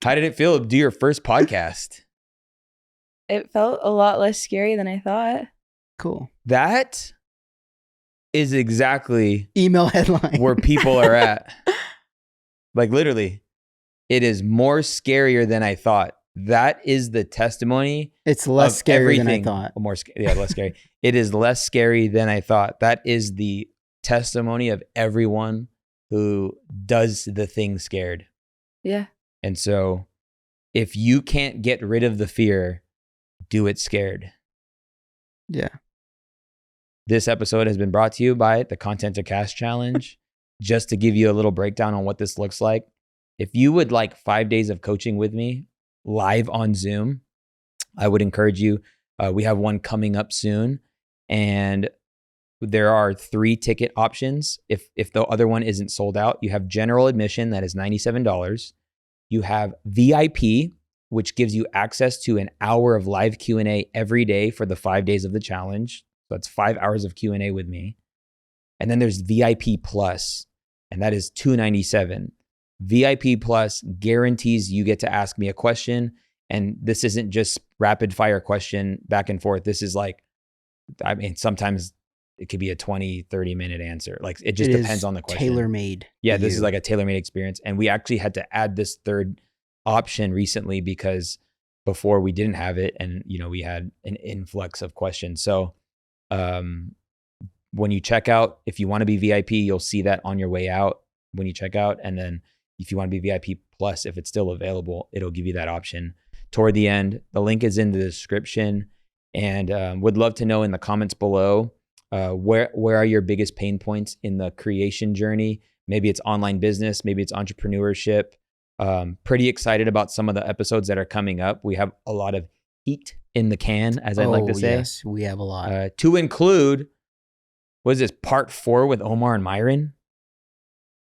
How did it feel to do your first podcast? It felt a lot less scary than I thought. Cool. That is exactly email headline where people are at. Like literally, it is more scarier than I thought. That is the testimony. It's less scary than I thought. Less scary. It is less scary than I thought. That is the testimony of everyone who does the thing scared. Yeah. And so if you can't get rid of the fear, do it scared. Yeah. This episode has been brought to you by the Content to Cast Challenge. Just to give you a little breakdown on what this looks like. If you would like 5 days of coaching with me live on Zoom, I would encourage you. We have one coming up soon, and there are 3 ticket options. If the other one isn't sold out, you have general admission, that is $97. You have VIP, which gives you access to an hour of live Q&A every day for the 5 days of the challenge. So that's 5 hours of Q&A with me. And then there's VIP Plus, and that is $297. VIP Plus guarantees you get to ask me a question. And this isn't just rapid fire question back and forth. This is like, I mean, sometimes it could be a 20, 30-minute answer. Like it just depends on the question. Tailor-made. Yeah, this is like a tailor-made experience. And we actually had to add this third option recently because before we didn't have it. And, we had an influx of questions. So, when you check out, if you want to be VIP, you'll see that on your way out when you check out. And then if you want to be VIP Plus, if it's still available, it'll give you that option toward the end. The link is in the description, and would love to know in the comments below, where are your biggest pain points in the creation journey? Maybe it's online business, maybe it's entrepreneurship. Pretty excited about some of the episodes that are coming up. We have a lot of heat in the can, as I like to say. Yes, we have a lot. To include, what is this, part 4 with Omar and Myron?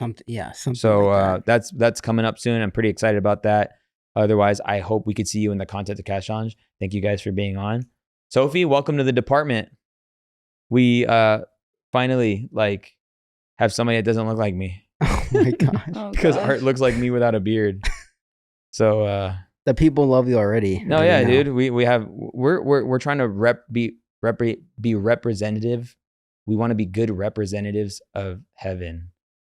Something so like that. that's coming up soon. I'm pretty excited about that. Otherwise, I hope we could see you in the Content to Cash Challenge. Thank you guys for being on. Sophie, welcome to the department. We finally have somebody that doesn't look like me. Oh my gosh. Because Art looks like me without a beard. So the people love you already. No, yeah, dude. We're trying to be representative. We want to be good representatives of heaven.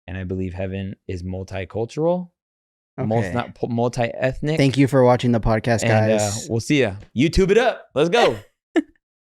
And I believe heaven is multicultural, not multi-ethnic. Thank you for watching the podcast, guys. And we'll see ya. YouTube it up. Let's go.